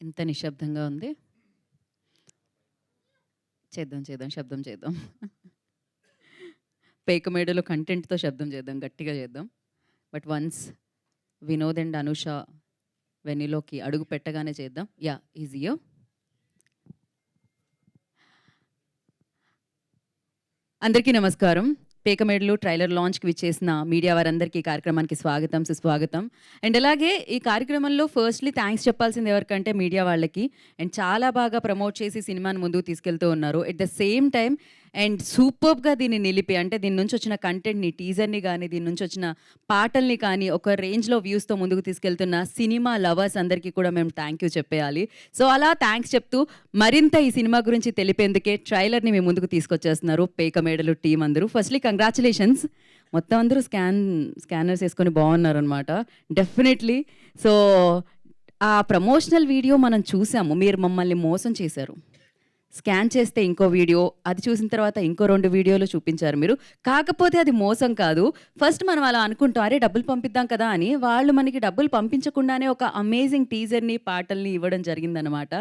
ఎంత నిశ్శబ్దంగా ఉంది. చేద్దాం, చేద్దాం. శబ్దం చేద్దాం. పేక మేడలో కంటెంట్‌తో శబ్దం చేద్దాం. గట్టిగా చేద్దాం. But once Vinod and Anusha వెన్నెలోకి అడుగు పెట్టగానే చేద్దాం. యాహ్! Is here. అందరికీ నమస్కారం. పేకమేడలు ట్రైలర్ లాంచ్‌కి విచ్చేసిన మీడియా వారందరికీ ఈ కార్యక్రమానికి స్వాగతం, సుస్వాగతం. అండ్ అలాగే ఈ కార్యక్రమంలో ఫస్ట్‌లీ థాంక్స్ చెప్పాల్సింది ఎవరికంటే మీడియా వాళ్ళకి. అండ్ చాలా బాగా ప్రమోట్ చేసి సినిమాని ముందుకు తీసుకెళ్తూ ఉన్నారు. At the same time and సూపర్బ్‌గా దీన్ని నిలిపి అంటే దీని నుంచి వచ్చిన కంటెంట్‌ని, టీజర్‌ని గానీ, దీని నుంచి వచ్చిన పాటల్ని కానీ ఒక రేంజ్‌లో వ్యూస్‌తో ముందుకు తీసుకెళ్తున్న సినిమా లవర్స్ అందరికీ కూడా మేము థ్యాంక్ యూ చెప్పేయాలి. సో అలా థ్యాంక్స్ చెప్తూ మరింత ఈ సినిమా గురించి తెలిపేందుకే ట్రైలర్‌ని మీ ముందుకు తీసుకొచ్చేస్తున్నారు పేక మేడలు టీమ్ అందరూ. Firstly congratulations. మొత్తం అందరూ స్కానర్స్ యేసుకొని బాగున్నారనమాట. డెఫినెట్‌లీ. సో ఆ ప్రమోషనల్ వీడియో మనం చూసాము. మీరు మమ్మల్ని మోసం చేశారు. స్కాన్ చేస్తే ఇంకో వీడియో, అది చూసిన తర్వాత ఇంకో 2 వీడియోలు చూపించారు మీరు. కాకపోతే అది మోసం కాదు. ఫస్ట్ మనం అలా అనుకుంటాం, అరే డబ్బులు పంపిద్దాం కదా అని. వాళ్ళు మనకి డబ్బులు పంపించకుండానే ఒక అమేజింగ్ టీజర్‌ని, పాటల్ని ఇవ్వడం జరిగిందనమాట.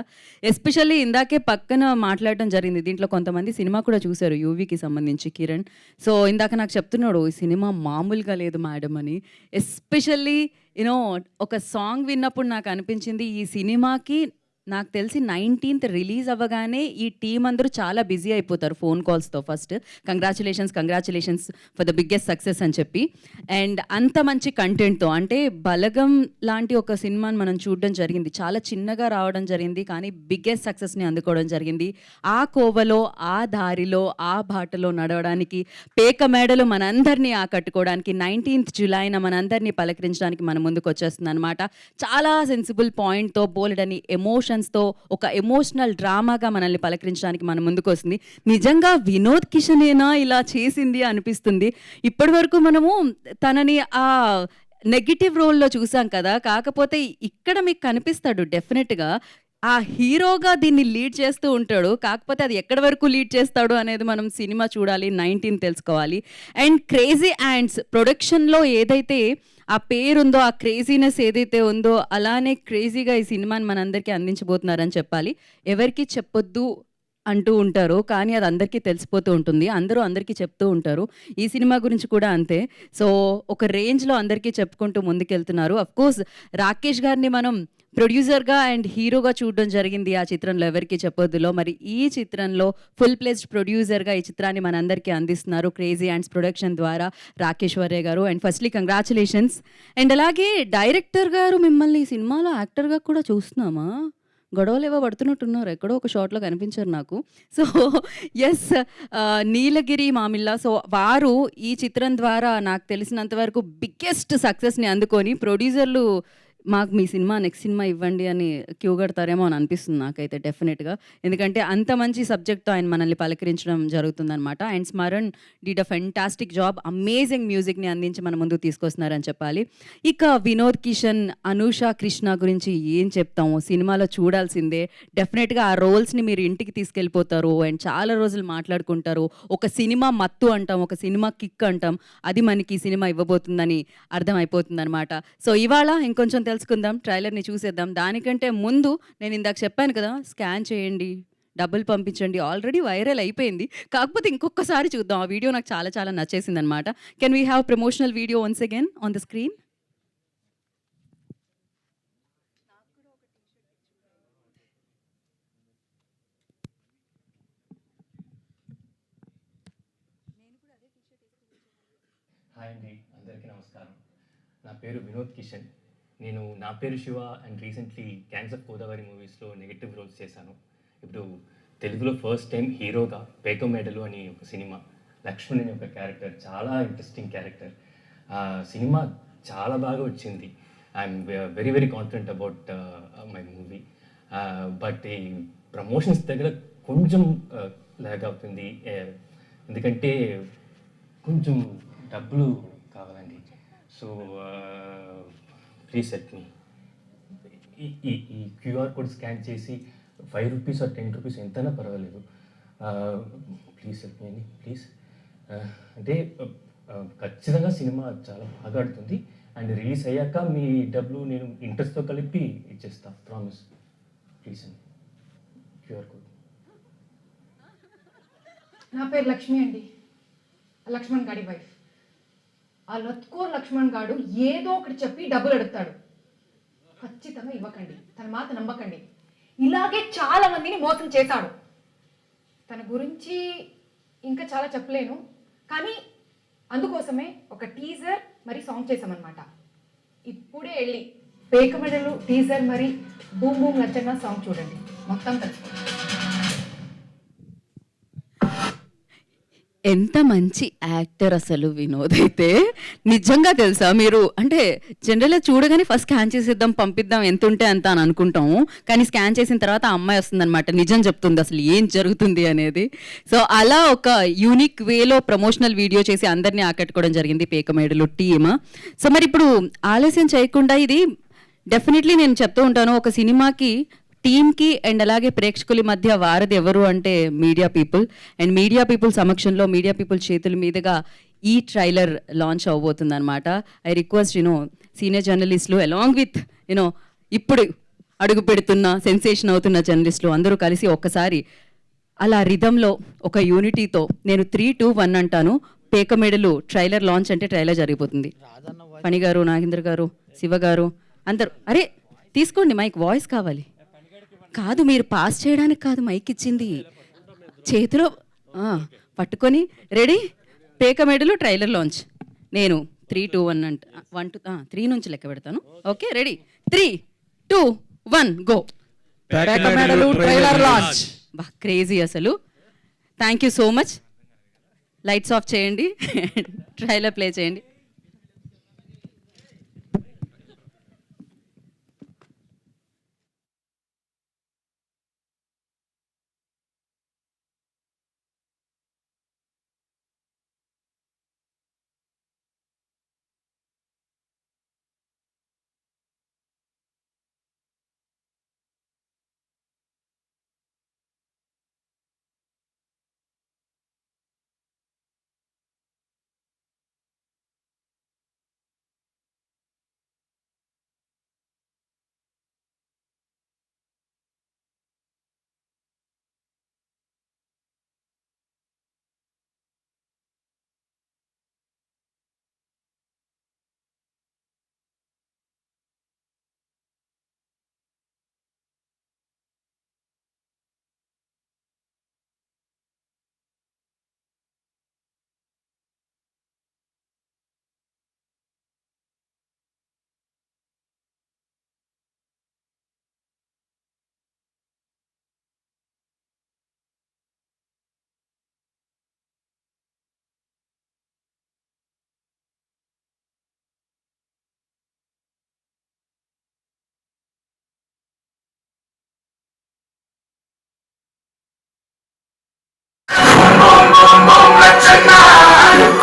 ఎస్పెషల్లీ ఇందాకే పక్కన మాట్లాడడం జరిగింది. దీంట్లో కొంతమంది సినిమా కూడా చూసారు 'యూవీకి' సంబంధించి కిరణ్. సో ఇందాక నాకు చెప్తున్నాడు, ఈ సినిమా మామూలుగా లేదు మేడమ్ అని. ఎస్పెషల్లీ ఒక సాంగ్ విన్నప్పుడు నాకు అనిపించింది ఈ సినిమాకి నాకు తెలిసి 19థ్ రిలీజ్ అవ్వగానే ఈ టీమ్ అందరూ చాలా బిజీ అయిపోతారు ఫోన్ కాల్స్‌తో first. Congratulations for the biggest success అని చెప్పి. అండ్ అంత మంచి కంటెంట్‌తో అంటే 'బలగం' లాంటి ఒక సినిమాని మనం చూడడం జరిగింది. చాలా చిన్నగా రావడం జరిగింది. కానీ బిగ్గెస్ట్ సక్సెస్‌ని అందుకోవడం జరిగింది. ఆ కోవలో, ఆ దారిలో, ఆ బాటలో నడవడానికి పేక మేడలు మనందరినీ ఆకట్టుకోవడానికి 19థ్ జులైన మనందరినీ పలకరించడానికి మన ముందుకొచ్చేస్తుందనమాట. చాలా సెన్సిబుల్ పాయింట్‌తో బోలెడన్ని ఎమోషన్స్‌తో ఒక ఎమోషనల్ డ్రామాగా మనల్ని పలకరించడానికి మన ముందుకొస్తుంది. నిజంగా వినోద్ కిషనేనా ఇలా చేసింది అనిపిస్తుంది. ఇప్పటివరకు మనము తనని నెగెటివ్ రోల్‌లో చూసాం కదా! కాకపోతే ఇక్కడ మీకు కనిపిస్తాడు డెఫినెట్‌గా. ఆ హీరోగా దీన్ని లీడ్ చేస్తూ ఉంటాడు. కాకపోతే అది ఎక్కడి వరకు లీడ్ చేస్తాడు అనేది మనం సినిమా చూడాలి. 19 తెలుసుకోవాలి. అండ్ 'క్రేజీ యాంట్స్' ప్రొడక్షన్‌లో ఏదైతే ఆ పేరుందో, ఆ క్రేజీనెస్ ఏదైతే ఉందో అలానే క్రేజీగా ఈ సినిమాని మనందరికీ అందించబోతున్నారని చెప్పాలి. ఎవరికీ చెప్పొద్దు అంటూ ఉంటారు. కానీ అది అందరికీ తెలిసిపోతూ ఉంటుంది. అందరూ అందరికీ చెప్తూ ఉంటారు. ఈ సినిమా గురించి కూడా అంతే. సో ఒక రేంజ్‌లో అందరికీ చెప్పుకుంటూ ముందుకెళ్తున్నారు. అఫ్‌కోర్స్ రాకేష్ గారిని మనం ప్రొడ్యూసర్‌గా అండ్ హీరోగా చూడడం జరిగింది ఆ చిత్రంలో 'ఎవరికీ చెప్పొద్దులో'. మరి ఈ చిత్రంలో ఫుల్ ప్లెజ్డ్ ప్రొడ్యూసర్‌గా ఈ చిత్రాన్ని మనందరికీ అందిస్తున్నారు 'క్రేజీ యాంట్స్' ప్రొడక్షన్ ద్వారా రాకేష్ వర్రే గారు. And firstly congratulations. అండ్ అలాగే డైరెక్టర్ గారు మిమ్మల్ని ఈ సినిమాలో యాక్టర్‌గా కూడా చూస్తున్నామా? గొడవలేవో పడుతున్నట్టున్నారు. ఎక్కడో ఒక షాట్‌లో కనిపించారు నాకు. సో యెస్, 'నీలగిరి మామిళ్ళ' సో వారు ఈ చిత్రం ద్వారా నాకు తెలిసినంత వరకు బిగ్గెస్ట్ సక్సెస్‌ని అందుకొని ప్రొడ్యూసర్‌లు మాకు మీ సినిమా నెక్స్ట్ సినిమా ఇవ్వండి అని క్యూ కడతారేమో అని అనిపిస్తుంది నాకైతే డెఫినెట్‌గా. ఎందుకంటే అంత మంచి సబ్జెక్ట్‌తో ఆయన మనల్ని పలకరించడం జరుగుతుందనమాట. And Smaran did a fantastic job. Amazing మ్యూజిక్‌ని అందించి మన ముందుకు తీసుకొస్తున్నారని చెప్పాలి. ఇక వినోద్ కిషన్, అనూష కృష్ణ గురించి ఏం చెప్తాము. సినిమాలో చూడాల్సిందే. డెఫినెట్‌గా ఆ రోల్స్‌ని మీరు ఇంటికి తీసుకెళ్ళిపోతారు. అండ్ చాలా రోజులు మాట్లాడుకుంటారు. ఒక సినిమా మత్తు అంటాం. ఒక సినిమా కిక్ అంటాం. అది మనకి ఈ సినిమా ఇవ్వబోతుందని అర్థమైపోతుందనమాట. సో ఇవాళ ఇంకొంచెం తెలుసుకుందాం. ట్రైలర్‌ని చూసేద్దాం. దానికంటే ముందు నేను ఇందాక చెప్పాను కదా! స్కాన్ చేయండి, డబ్బులు పంపించండి. ఆల్రెడీ వైరల్ అయిపోయింది. కాకపోతే ఇంకొకసారి చూద్దాం. ఆ వీడియో నాకు చాలా చాలా నచ్చేసిందనమాట. Can we have promotional video once again on the screen? Hi అండి, అందరికీ నమస్కారం. నా పేరు వినోద్ కిషన్. నేను నా పేరు Shiva and recently gangs of Godavari మూవీస్లో నెగటివ్ రోల్స్ చేశాను. ఇప్పుడు తెలుగులో ఫస్ట్ టైం హీరోగా పేక మేడలు అని ఒక సినిమా, లక్ష్మణ్ అనే ఒక క్యారెక్టర్, చాలా ఇంట్రెస్టింగ్ క్యారెక్టర్. ఆ సినిమా చాలా బాగా వచ్చింది. I'm very very confident about my movie. But ఈ ప్రమోషన్స్ దగ్గర కొంచెం లాగ్ అవుతుంది. ఎందుకంటే కొంచెం డబ్బులు కావాలండి. So please help me. ఈ ఈ ఈ క్యూఆర్ కోడ్ స్కాన్ చేసి ₹5 ఆర్ ₹10 ఎంతైనా పర్వాలేదు. ప్లీజ్ హెల్ప్ మీ అండి, ప్లీజ్. అంటే ఖచ్చితంగా సినిమా చాలా బాగా ఆడుతుంది. అండ్ రిలీజ్ అయ్యాక మీ డబ్బులు నేను ఇంట్రెస్ట్తో కలిపి ఇచ్చేస్తా, ప్రామిస్. Reason QR code. నా పేరు లక్ష్మి అండి, లక్ష్మణ్ గాడి వైఫ్. ఆ లత్కోర్ లక్ష్మణ్ గాడు ఏదో ఒకటి చెప్పి డబ్బులు అడుగుతాడు. ఖచ్చితంగా ఇవ్వకండి, తన మాట నమ్మకండి. ఇలాగే చాలా మందిని మోసం చేశాడు. తన గురించి ఇంకా చాలా చెప్పలేను, కానీ అందుకోసమే ఒక టీజర్ మరి సాంగ్ చేసామన్నమాట. ఇప్పుడే వెళ్ళి పేకమెడలు టీజర్ మరి బూమ్ బూమ్ నచ్చన్న సాంగ్ చూడండి, మొత్తం తెలుసుకోండి. ఎంత మంచి యాక్టర్ అసలు వినోద్ అయితే. నిజంగా తెలుసా, మీరు అంటే జనరల్గా చూడగానే ఫస్ట్ స్కాన్ చేసేద్దాం పంపిద్దాం ఎంత ఉంటే అంత అని అనుకుంటాము, కానీ స్కాన్ చేసిన తర్వాత ఆ అమ్మాయి వస్తుందన్నమాట, నిజం చెప్తుంది అసలు ఏం జరుగుతుంది అనేది. సో అలా ఒక యూనిక్ వేలో ప్రమోషనల్ వీడియో చేసి అందరినీ ఆకట్టుకోవడం జరిగింది పేకమేడలు టీమ్. సో మరి ఇప్పుడు ఆలస్యం చేయకుండా, ఇది డెఫినెట్లీ నేను చెప్తూ ఉంటాను, ఒక సినిమాకి టీమ్కి అండ్ అలాగే ప్రేక్షకుల మధ్య వారధి ఎవరు అంటే media people. And media people సమక్షంలో, మీడియా పీపుల్ చేతుల మీదుగా ఈ ట్రైలర్ లాంచ్ అవబోతుంది అనమాట. ఐ రిక్వెస్ట్ సీనియర్ జర్నలిస్టులు అలాంగ్ విత్ ఇప్పుడు అడుగు పెడుతున్న సెన్సేషన్ అవుతున్న జర్నలిస్టులు అందరూ కలిసి ఒక్కసారి అలా రిధంలో ఒక యూనిటీతో నేను 3, 2, 1 అంటాను. పేకమేడలు ట్రైలర్ లాంచ్ అంటే ట్రైలర్ జరిగిపోతుంది. ఫణి గారు, నాగేంద్ర గారు, శివ గారు అందరూ, అరే తీసుకోండి మైక్, వాయిస్ కావాలి. కాదు, మీరు పాస్ చేయడానికి కాదు మైక్ ఇచ్చింది, చేతిలో పట్టుకొని రెడీ. పేకమేడలు trailer launch. నేను 3, 2, 1 అంట 1 to 3 నుంచి లెక్క పెడతాను. Okay, ready 3, 2, 1 go. Pekamedalu trailer launch. బా క్రేజీ అసలు. Thank you so much. Lights off చేయండి, ట్రైలర్ ప్లే చేయండి.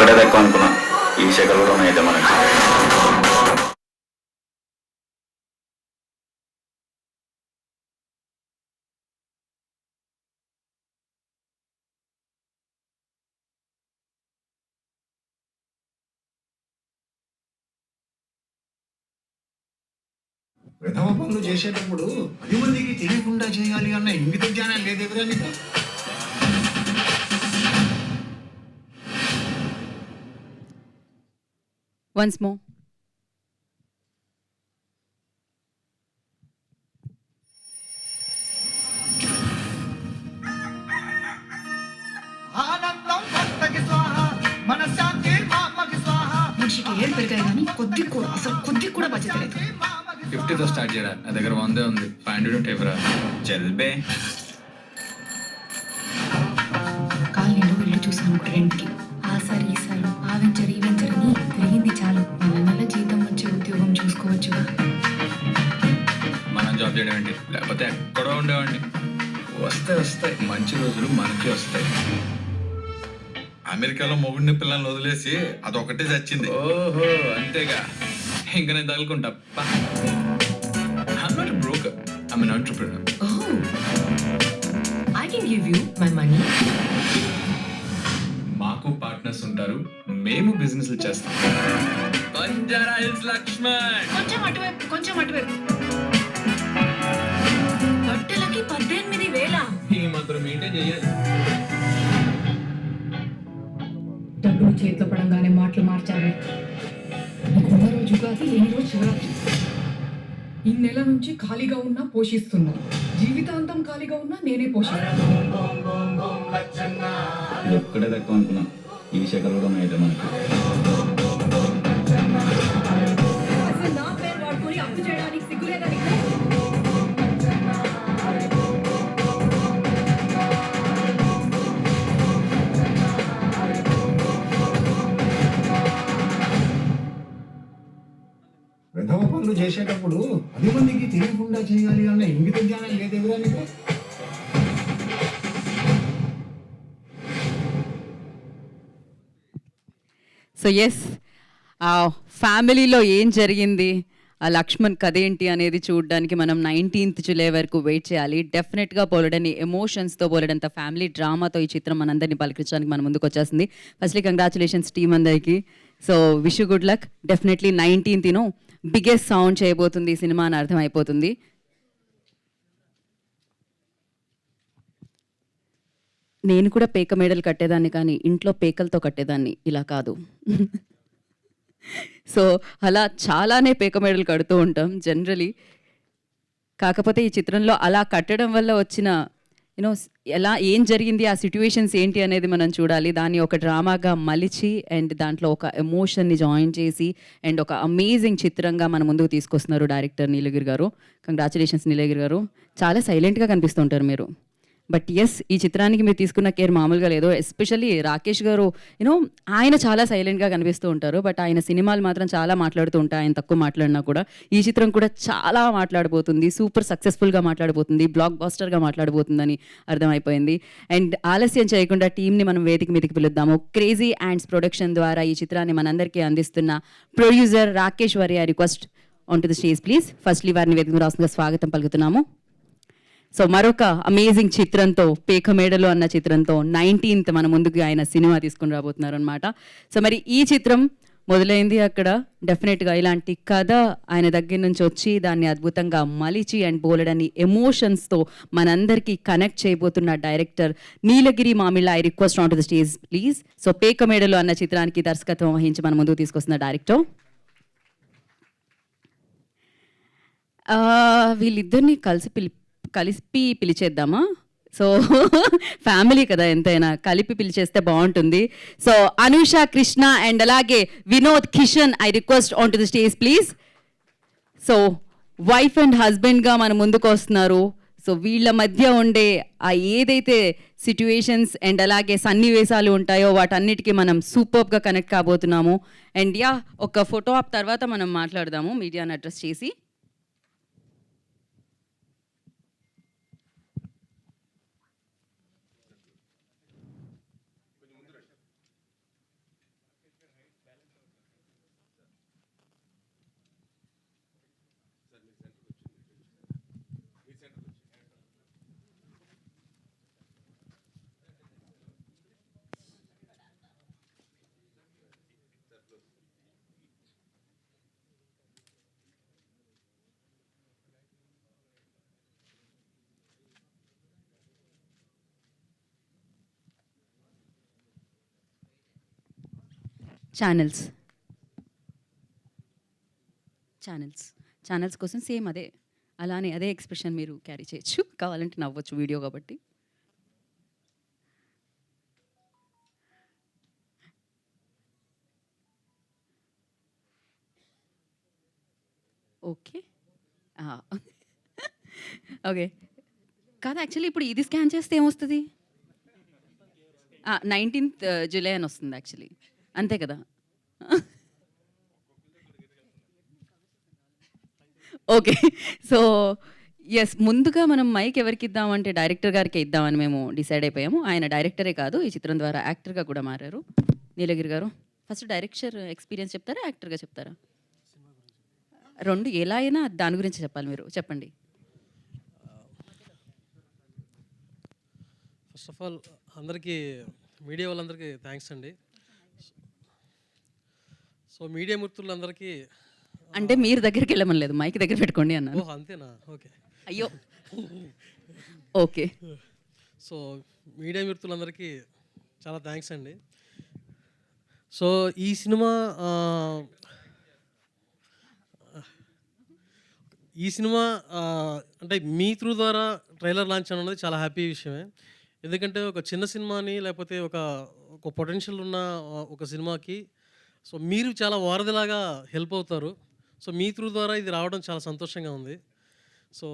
ఒక్కడే తక్కువ అనుకున్నా, ఈ శకలు కూడా అయితే మనకి. విధవ పనులు చేసేటప్పుడు 10 మందికి తెలియకుండా చేయాలి అన్న ఇంగిత జ్ఞానం లేదెవరా నీకు? Once more. ఆనందం భక్తకి స్వాహ, మనశ్శాంతి మామకి స్వాహ. మనిషికి ఏం పెడతాయి కానీ కొద్ది కూడా బడ్జెట్ లేదు. 50తో స్టార్ట్ చేయరా, నా దగ్గర 100 ఉంది. 500 టైపురా చల్బే. కాలనీలో ఇల్లు చూసాను రెంట్కి. ఆసారి ఈసారి ఆ వెంచర్ ఈ వెంచర్ అని తిరిగింది చాలు. నెల జీతం వచ్చే ఉద్యోగం చూసుకోవచ్చుగా. మనం జాబ్ చేయడం ఏంటి, లేకపోతే ఎక్కడో ఉండేవాడిని. వస్తాయి మంచి రోజులు మనకి వస్తాయి. అమెరికాలో మొగుడిని పిల్లల్ని వదిలేసి అదొకటే చచ్చింది. ఓహో అంతేగా, ఇంకా నేను తగులుకుంటా. I'm not a broker, I'm an entrepreneur. Oh, I can give you my money. మాకు పార్ట్నర్స్ ఉంటారు, మేము బిజినెస్లు చేస్తాం. బంజారా హిల్స్ లక్ష్మణ్. కొంచెం అటువైపు బట్టలకి 18,000. ఈ మాత్రం మెయింటైన్ చేయాలి. డబ్బులు చేతిలో పడంగానే మాటలు మార్చాలి. ఉన్న రోజు కాదు, లేని రోజు శివరాత్రి. ఈ నెల నుంచి ఖాళీగా ఉన్నా పోషిస్తున్నా, జీవితాంతం ఖాళీగా ఉన్నా నేనే పోషిస్తాను. ఒక్కడే తక్కువ అనుకున్నా, ఈ శకలు కూడా ఉన్నాయితే మనకి. అసలు నా పేరు వాడుకొని అప్పు చేయడానికి సిగ్గులేదా నీకు? విధవ పనులు చేసేటప్పుడు 10 మందికి తెలియకుండా చేయాలి అన్న ఇంగిత జ్ఞానం లేదెవరా నీకు? సో ఎస్, ఆ ఫ్యామిలీలో ఏం జరిగింది, ఆ లక్ష్మణ్ కథ ఏంటి అనేది చూడడానికి మనం 19th జూలై వరకు వెయిట్ చేయాలి. డెఫినెట్గా బోలెడని ఎమోషన్స్తో, బోలెడంత ఫ్యామిలీ డ్రామాతో ఈ చిత్రం మనందరినీ పలకరించడానికి మన ముందుకు వచ్చేసింది. ఫస్ట్లీ కంగ్రాచులేషన్స్ టీమ్ అందరికీ. So wish good luck. Definitely 19th biggest sound చేయబోతుంది ఈ సినిమా అని అర్థం అయిపోతుంది. నేను కూడా పేక మేడలు కట్టేదాన్ని, కానీ ఇంట్లో పేకలతో కట్టేదాన్ని, ఇలా కాదు. సో అలా చాలానే పేక మేడలు కడుతూ ఉంటాం జనరలీ. కాకపోతే ఈ చిత్రంలో అలా కట్టడం వల్ల వచ్చిన యూనో ఎలా ఏం జరిగింది, ఆ సిట్యుయేషన్స్ ఏంటి అనేది మనం చూడాలి. దాన్ని ఒక డ్రామాగా మలిచి అండ్ దాంట్లో ఒక ఎమోషన్ని జాయిన్ చేసి అండ్ ఒక అమేజింగ్ చిత్రంగా మన ముందుకు తీసుకొస్తున్నారు డైరెక్టర్ నీలగిరి గారు. కంగ్రాచులేషన్స్ నీలగిరి గారు. చాలా సైలెంట్గా కనిపిస్తుంటారు మీరు. బట్ ఎస్, ఈ చిత్రానికి మీరు తీసుకున్న కేర్ మామూలుగా లేదు. ఎస్పెషల్లీ రాకేష్ గారు ఆయన చాలా సైలెంట్గా కనిపిస్తూ ఉంటారు, బట్ ఆయన సినిమాలు మాత్రం చాలా మాట్లాడుతూ ఉంటాయి. ఆయన తక్కువ మాట్లాడినా కూడా ఈ చిత్రం కూడా చాలా మాట్లాడబోతుంది, సూపర్ సక్సెస్ఫుల్గా మాట్లాడబోతుంది, బ్లాక్ బాస్టర్గా మాట్లాడబోతుందని అర్థమైపోయింది. అండ్ ఆలస్యం చేయకుండా టీంని మనం వేదిక మీదకి పిలుద్దాము. క్రేజీ యాండ్స్ ప్రొడక్షన్ ద్వారా ఈ చిత్రాన్ని మనందరికీ అందిస్తున్న ప్రొడ్యూసర్ రాకేష్ వారి request on to the stage please. Firstly వారిని వేదిక రాష్ట్రంగా స్వాగతం పలుకుతున్నాము. సో మరొక అమేజింగ్ చిత్రంతో, పేక మేడలు అన్న చిత్రంతో 19th మన ముందుకు ఆయన సినిమా తీసుకుని రాబోతున్నారు అనమాట. సో మరి ఈ చిత్రం మొదలైంది అక్కడ. డెఫినెట్గా ఇలాంటి కథ ఆయన దగ్గర నుంచి వచ్చి దాన్ని అద్భుతంగా మలిచి అండ్ బోలెడని ఎమోషన్స్తో మనందరికీ కనెక్ట్ చేయబోతున్న director Neelagiri Mamilla. I request on to the stage please. So Pekamedalu అన్న చిత్రానికి దర్శకత్వం వహించి మన ముందుకు తీసుకొస్తున్న డైరెక్టర్. వీళ్ళిద్దరిని కలిపి పిలిచేద్దామా? సో ఫ్యామిలీ కదా, ఎంతైనా కలిపి పిలిచేస్తే బాగుంటుంది. సో అనుష కృష్ణ అండ్ అలాగే Vinod Kishan, I request on to the stage please. So wife and హస్బెండ్గా మన ముందుకు వస్తున్నారు. సో వీళ్ళ మధ్య ఉండే ఆ ఏదైతే సిట్యుయేషన్స్ అండ్ అలాగే సన్నివేశాలు ఉంటాయో వాటన్నిటికీ మనం సూపర్గా కనెక్ట్ కాబోతున్నాము. అండ్ యా, ఒక ఫోటో ఆప్ తర్వాత మనం మాట్లాడదాము మీడియాని అడ్రస్ చేసి. ఛానల్స్ కోసం సేమ్ అదే ఎక్స్ప్రెషన్ మీరు క్యారీ చేయొచ్చు, కావాలంటే నవ్వచ్చు వీడియో కాబట్టి. ఓకే ఓకే కాదు, యాక్చువల్లీ ఇప్పుడు ఇది స్కాన్ చేస్తే ఏమొస్తుంది? 19th జూలై అని వస్తుంది యాక్చువల్లీ, అంతే కదా? ఓకే. సో ఎస్, ముందుగా మనం మైక్ ఎవరికి ఇద్దామంటే డైరెక్టర్ గారికి ఇద్దామని మేము డిసైడ్ అయిపోయాము. ఆయన డైరెక్టరే కాదు, ఈ చిత్రం ద్వారా యాక్టర్గా కూడా మారారు. నీలగిరి గారు ఫస్ట్ డైరెక్టర్ ఎక్స్పీరియన్స్ చెప్తారా, యాక్టర్గా చెప్తారా? రెండు ఎలా అయినా దాని గురించి చెప్పాలి, మీరు చెప్పండి. ఫస్ట్ ఆఫ్ ఆల్ అందరికీ, మీడియా వాళ్ళందరికీ థ్యాంక్స్ అండి. సో మీడియా మిత్రులందరికీ అంటే మీరు దగ్గరికి వెళ్ళమని లేదు, మైక్ దగ్గర పెట్టుకోండి అన్నాను. ఓహ్ అంతేనా? ఓకే. అయ్యో ఓకే. సో మీడియా మిత్రులందరికీ చాలా థ్యాంక్స్ అండి. సో ఈ సినిమా అంటే మీ త్రూ ద్వారా ట్రైలర్ లాంచ్ అన్నది చాలా హ్యాపీ విషయమే. ఎందుకంటే ఒక చిన్న సినిమాని లేకపోతే ఒక పొటెన్షియల్ ఉన్న ఒక సినిమాకి సో మీరు చాలా వారధిలాగా హెల్ప్ అవుతారు. సో మీ త్రూ ద్వారా ఇది రావడం చాలా సంతోషంగా ఉంది. సో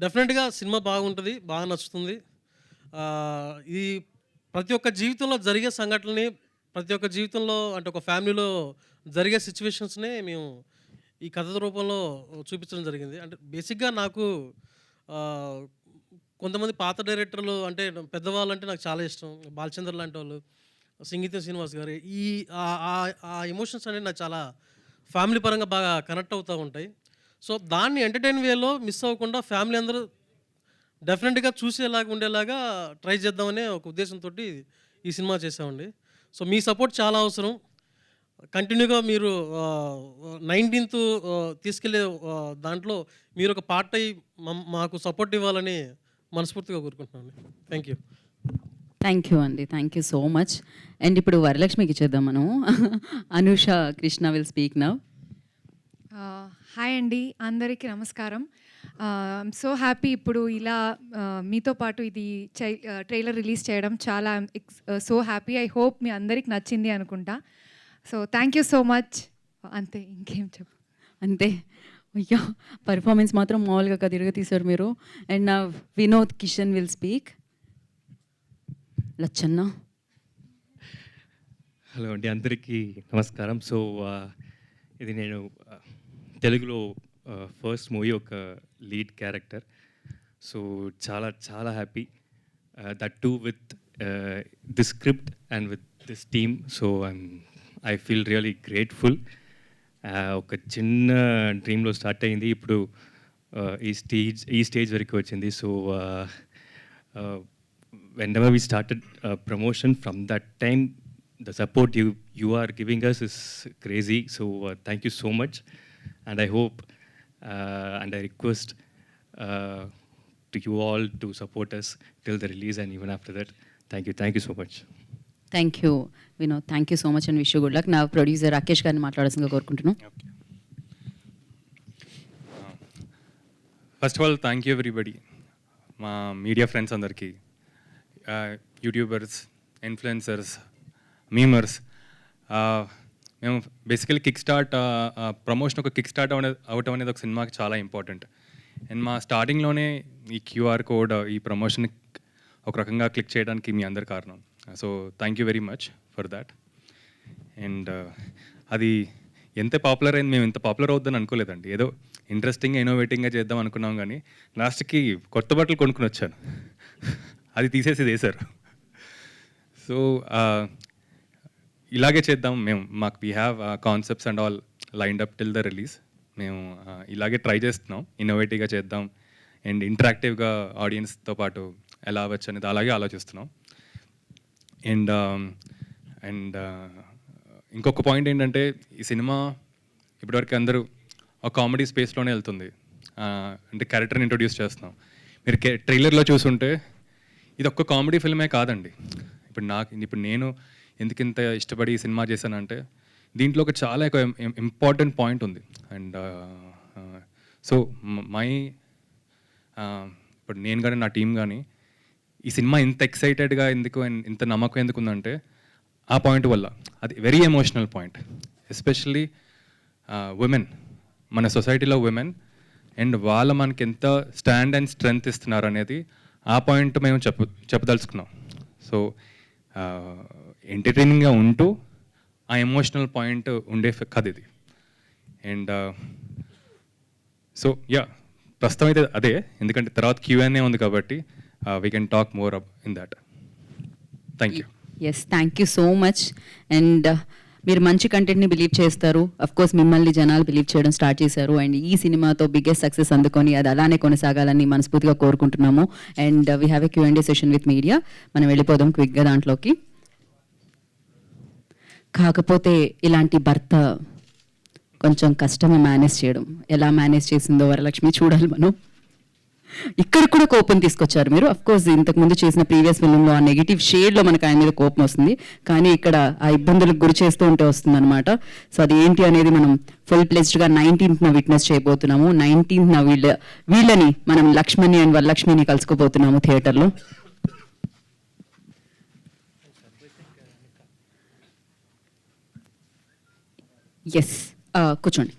డెఫినెట్గా సినిమా బాగుంటుంది, బాగా నచ్చుతుంది. ఇది ప్రతి ఒక్క జీవితంలో జరిగే సంఘటనని, ప్రతి ఒక్క జీవితంలో అంటే ఒక ఫ్యామిలీలో జరిగే సిచ్యువేషన్స్నే మేము ఈ కథ రూపంలో చూపించడం జరిగింది. అంటే బేసిక్గా నాకు కొంతమంది పాత డైరెక్టర్లు అంటే పెద్దవాళ్ళు అంటే నాకు చాలా ఇష్టం. బాలచంద్ర లాంటి వాళ్ళు, సంగీతం శ్రీనివాస్ గారు, ఆ ఎమోషన్స్ అనేవి నాకు చాలా ఫ్యామిలీ పరంగా బాగా కనెక్ట్ అవుతూ ఉంటాయి. సో దాన్ని ఎంటర్టైన్ వేలో మిస్ అవ్వకుండా ఫ్యామిలీ అందరూ డెఫినెట్గా చూసేలాగా ఉండేలాగా ట్రై చేద్దామనే ఒక ఉద్దేశంతో ఈ సినిమా చేసామండి. సో మీ సపోర్ట్ చాలా అవసరం. కంటిన్యూగా మీరు 19th తీసుకెళ్ళే దాంట్లో మీరు ఒక పార్ట్ అయ్యి మాకు సపోర్ట్ ఇవ్వాలని మనస్ఫూర్తిగా కోరుకుంటున్నాను. Thank you. థ్యాంక్ యూ అండి, thank you so much. And ఇప్పుడు వరలక్ష్మికి ఇచ్చేద్దాం మనం. Anusha Krishna will speak now. Hi అండి, అందరికీ నమస్కారం. ఐఎమ్ సో హ్యాపీ ఇప్పుడు ఇలా మీతో పాటు ఇది ట్రైలర్ రిలీజ్ చేయడం చాలా సో హ్యాపీ. ఐ హోప్ మీ అందరికి నచ్చింది అనుకుంటా. So thank you so much. అంతే, ఇంకేం చెప్పు. అంతే. అయ్యో పర్ఫార్మెన్స్ మాత్రం మామూలుగా తిరిగి తీశారు మీరు. అండ్ నా Vinod Kishan will speak. Lachanna. Hello అండి, అందరికీ నమస్కారం. సో ఇది నేను తెలుగులో ఫస్ట్ మూవీ, ఒక లీడ్ క్యారెక్టర్. సో చాలా చాలా happy, that to with the script and with this team. So I feel really grateful. ఒక చిన్న డ్రీమ్లో స్టార్ట్ అయింది, ఇప్పుడు ఈ స్టేజ్ వరకు వచ్చింది. So whenever we started promotion, from that time the support you are giving us is crazy. So thank you so much, and I hope and I request to you all to support us till the release and even after that. Thank you so much. Thank you Vinod, thank you so much and wish you good luck. నా producer Rakesh గారిని మాట్లాడాల్సిందిగా కోరుకుంటున్నాను. First of all thank you everybody, మా media friends అందరికీ, YouTubers, influencers, memers. మేము basically promotion ఒక kick start అవటం అనేది ఒక సినిమాకి చాలా ఇంపార్టెంట్. అండ్ మా స్టార్టింగ్లోనే ఈ క్యూఆర్ కోడ్ ఈ ప్రమోషన్ ఒక రకంగా క్లిక్ చేయడానికి మీ అందరి కారణం. So thank you very much for that. And అది ఎంత పాపులర్ అయింది, మేము ఇంత పాపులర్ అవుద్దని అనుకోలేదండి. ఏదో ఇంట్రెస్టింగ్గా ఇన్నోవేటింగ్గా చేద్దాం అనుకున్నాం, కానీ లాస్ట్కి కొత్త బట్టలు కొనుక్కుని వచ్చాను, అది తీసేసి వేశారు. సో ఇలాగే చేద్దాం మేము, మాకు we have concepts and all lined up till the release. మేము ఇలాగే ట్రై చేస్తున్నాం, ఇన్నోవేటివ్గా చేద్దాం అండ్ ఇంటరాక్టివ్గా ఆడియన్స్తో పాటు ఎలా అవ్వచ్చు అనేది అలాగే ఆలోచిస్తున్నాం. అండ్ ఇంకొక పాయింట్ ఏంటంటే, ఈ సినిమా ఇప్పటివరకు అందరూ ఒక కామెడీ స్పేస్లోనే వెళ్తుంది. అంటే క్యారెక్టర్ని ఇంట్రొడ్యూస్ చేస్తున్నాం. మీరు ట్రైలర్లో చూసుంటే ఇది ఒక్క కామెడీ ఫిల్మే కాదండి. ఇప్పుడు నేను ఎందుకు ఇంత ఇష్టపడి ఈ సినిమా చేశానంటే, దీంట్లో ఒక చాలా ఇంపార్టెంట్ పాయింట్ ఉంది. అండ్ సో ఇప్పుడు నేను కానీ నా టీం కానీ ఈ సినిమా ఇంత ఎక్సైటెడ్గా ఎందుకు అండ్ ఇంత నమ్మకం ఎందుకు ఉందంటే ఆ పాయింట్ వల్ల. అది very emotional point, especially women, మన సొసైటీలో ఉమెన్ అండ్ వాళ్ళ మనకి ఎంత స్టాండ్ అండ్ స్ట్రెంగ్త్ ఇస్తున్నారు అనేది ఆ పాయింట్ మేము చెప్పదలుచుకున్నాం. సో ఎంటర్టైనింగ్గా ఉంటూ ఆ ఎమోషనల్ పాయింట్ ఉండే కథ ఇది. అండ్ సో ప్రస్తుతం అయితే అదే, ఎందుకంటే తర్వాత Q&A ఉంది కాబట్టి we can talk more in that. Thank you. Yes, thank you so much. And మీరు మంచి కంటెంట్ని బిలీవ్ చేస్తారు. అఫ్కోర్స్ మిమ్మల్ని జనాలు బిలీవ్ చేయడం స్టార్ట్ చేశారు. అండ్ ఈ సినిమాతో బిగ్గెస్ట్ సక్సెస్ అందుకొని అది అలానే కొనసాగాలని మనస్ఫూర్తిగా కోరుకుంటున్నాము. And we have a Q&A session with media. మనం వెళ్ళిపోదాం క్విక్గా దాంట్లోకి. కాకపోతే ఇలాంటి భర్త కొంచెం కష్టమే మేనేజ్ చేయడం. ఎలా మేనేజ్ చేసిందో వరలక్ష్మి చూడాలి మనం. ఇక్కడ కూడా కోపం తీసుకొచ్చారు మీరు. అఫ్ కోర్స్ ఇంతకుముందు చేసిన ప్రీవియస్ ఫిల్మ్లో ఆ నెగిటివ్ షేడ్లో మనకు ఆయన మీద కోపం వస్తుంది, కానీ ఇక్కడ ఆ ఇబ్బందులకు గురి చేస్తూ ఉంటే వస్తుంది అనమాట. సో అది ఏంటి అనేది మనం ఫుల్ ప్లేస్డ్గా 19th విట్నెస్ చేయబోతున్నాము. 19th వీళ్ళని మనం లక్ష్మణి అండ్ వరలక్ష్మిని కలుసుకోబోతున్నాము థియేటర్లో. ఎస్, కూర్చోండి.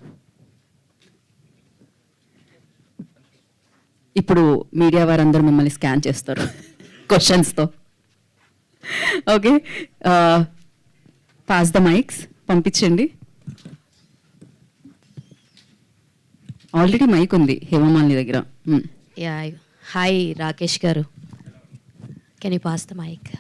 ఇప్పుడు మీడియా వారందరూ మిమ్మల్ని స్కాన్ చేస్తారు క్వశ్చన్స్తో. ఓకే, పాస్ ద మైక్స్, పంపించండి. ఆల్రెడీ మైక్ ఉంది హేమమాలిని దగ్గర. యా, హాయ్ రాకేష్ గారు, can you pass the mic?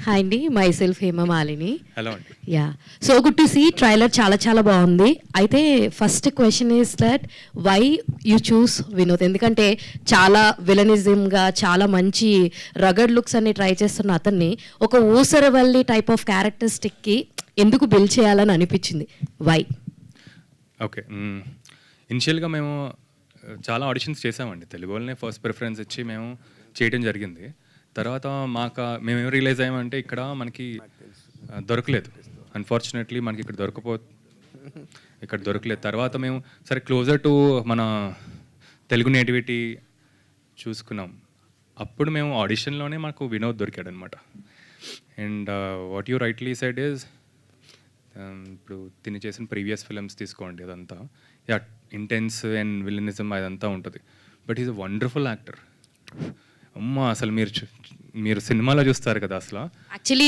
Hi అండి, మై సెల్ఫ్ హేమమాలిని. హలో అండి. Yeah, so good to see. Trailer చాలా చాలా బాగుంది. అయితే first question is that why you choose Vinod? ఎందుకంటే చాలా విలనిజంగా చాలా మంచి రగడ్ లుక్స్ అన్ని ట్రై చేస్తున్న అతన్ని ఒక ఊసరవల్లి టైప్ ఆఫ్ క్యారెక్టరిస్టిక్కి ఎందుకు బిల్డ్ చేయాలని అనిపించింది? వై? ఓకే, ఇనిషియల్గా మేము చాలా ఆడిషన్స్ చేసామండి. తెలుగు వాళ్ళనే ఫస్ట్ ప్రిఫరెన్స్ ఇచ్చి మేము చేయడం జరిగింది. తర్వాత మేమేం రియలైజ్ అయ్యామంటే ఇక్కడ మనకి దొరకలేదు. అన్ఫార్చునేట్లీ మనకి ఇక్కడ దొరకలేదు. తర్వాత మేము సరే క్లోజర్ టు మన తెలుగు నేటివిటీ చూసుకున్నాం. అప్పుడు మేము ఆడిషన్లోనే మాకు వినోద్ దొరికాడు అనమాట. And what you rightly said is, ఇప్పుడు తిని చేసిన ప్రీవియస్ ఫిల్మ్స్ తీసుకోండి, అదంతా యా ఇంటెన్స్ అండ్ విలనిజం అదంతా ఉంటుంది. But is a wonderful actor. అమ్మ, అసలు మీరు సినిమాలో చూస్తారు కదా అసలు. యాక్చువల్లీ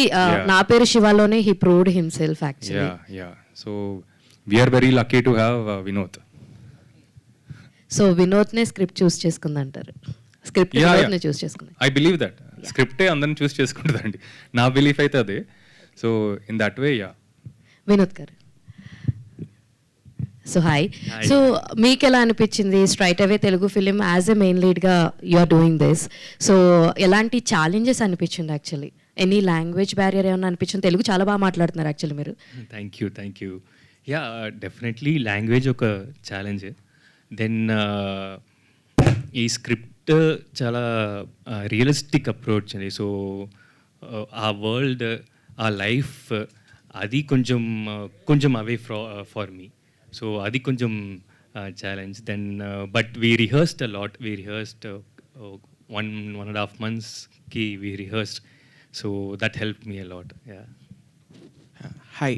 నా పేరు శివాలోనే he proved himself actually. Yeah, so we are very lucky to have Vinod. So వినోద్నే స్క్రిప్ట్ చూస్ చేసుకుందంటారు? స్క్రిప్ట్ వినోద్నే చూస్ చేసుకుంది. ఐ బిలీవ్ దట్ స్క్రిప్టే అందరిని చూస్ చేసుకుంటుందండి. నా బిలీఫ్ అయితే అదే. So in that way yeah. Vinod గారు, సో హాయ్. సో మీకు ఎలా అనిపించింది straight away Telugu film as a main లీడ్గా you are doing this? So ఎలాంటి ఛాలెంజెస్ అనిపించింది యాక్చువల్లీ? ఎనీ లాంగ్వేజ్ బ్యారియర్ ఏమన్నా అనిపించింది? తెలుగు చాలా బాగా మాట్లాడుతున్నారు యాక్చువల్లీ మీరు. Thank you. Yeah, definitely language ఒక ఛాలెంజ్. దెన్ ఈ స్క్రిప్ట్ చాలా రియలిస్టిక్ అప్రోచ్ అండి. సో ఆ వరల్డ్, ఆ లైఫ్, అది కొంచెం అవే ఫార్ మీ. సో అది కొంచెం challenge. Then but we rehearsed a lot. We rehearsed 1.5 monthsకి we rehearsed. So that help me a lot. Yeah. Hi,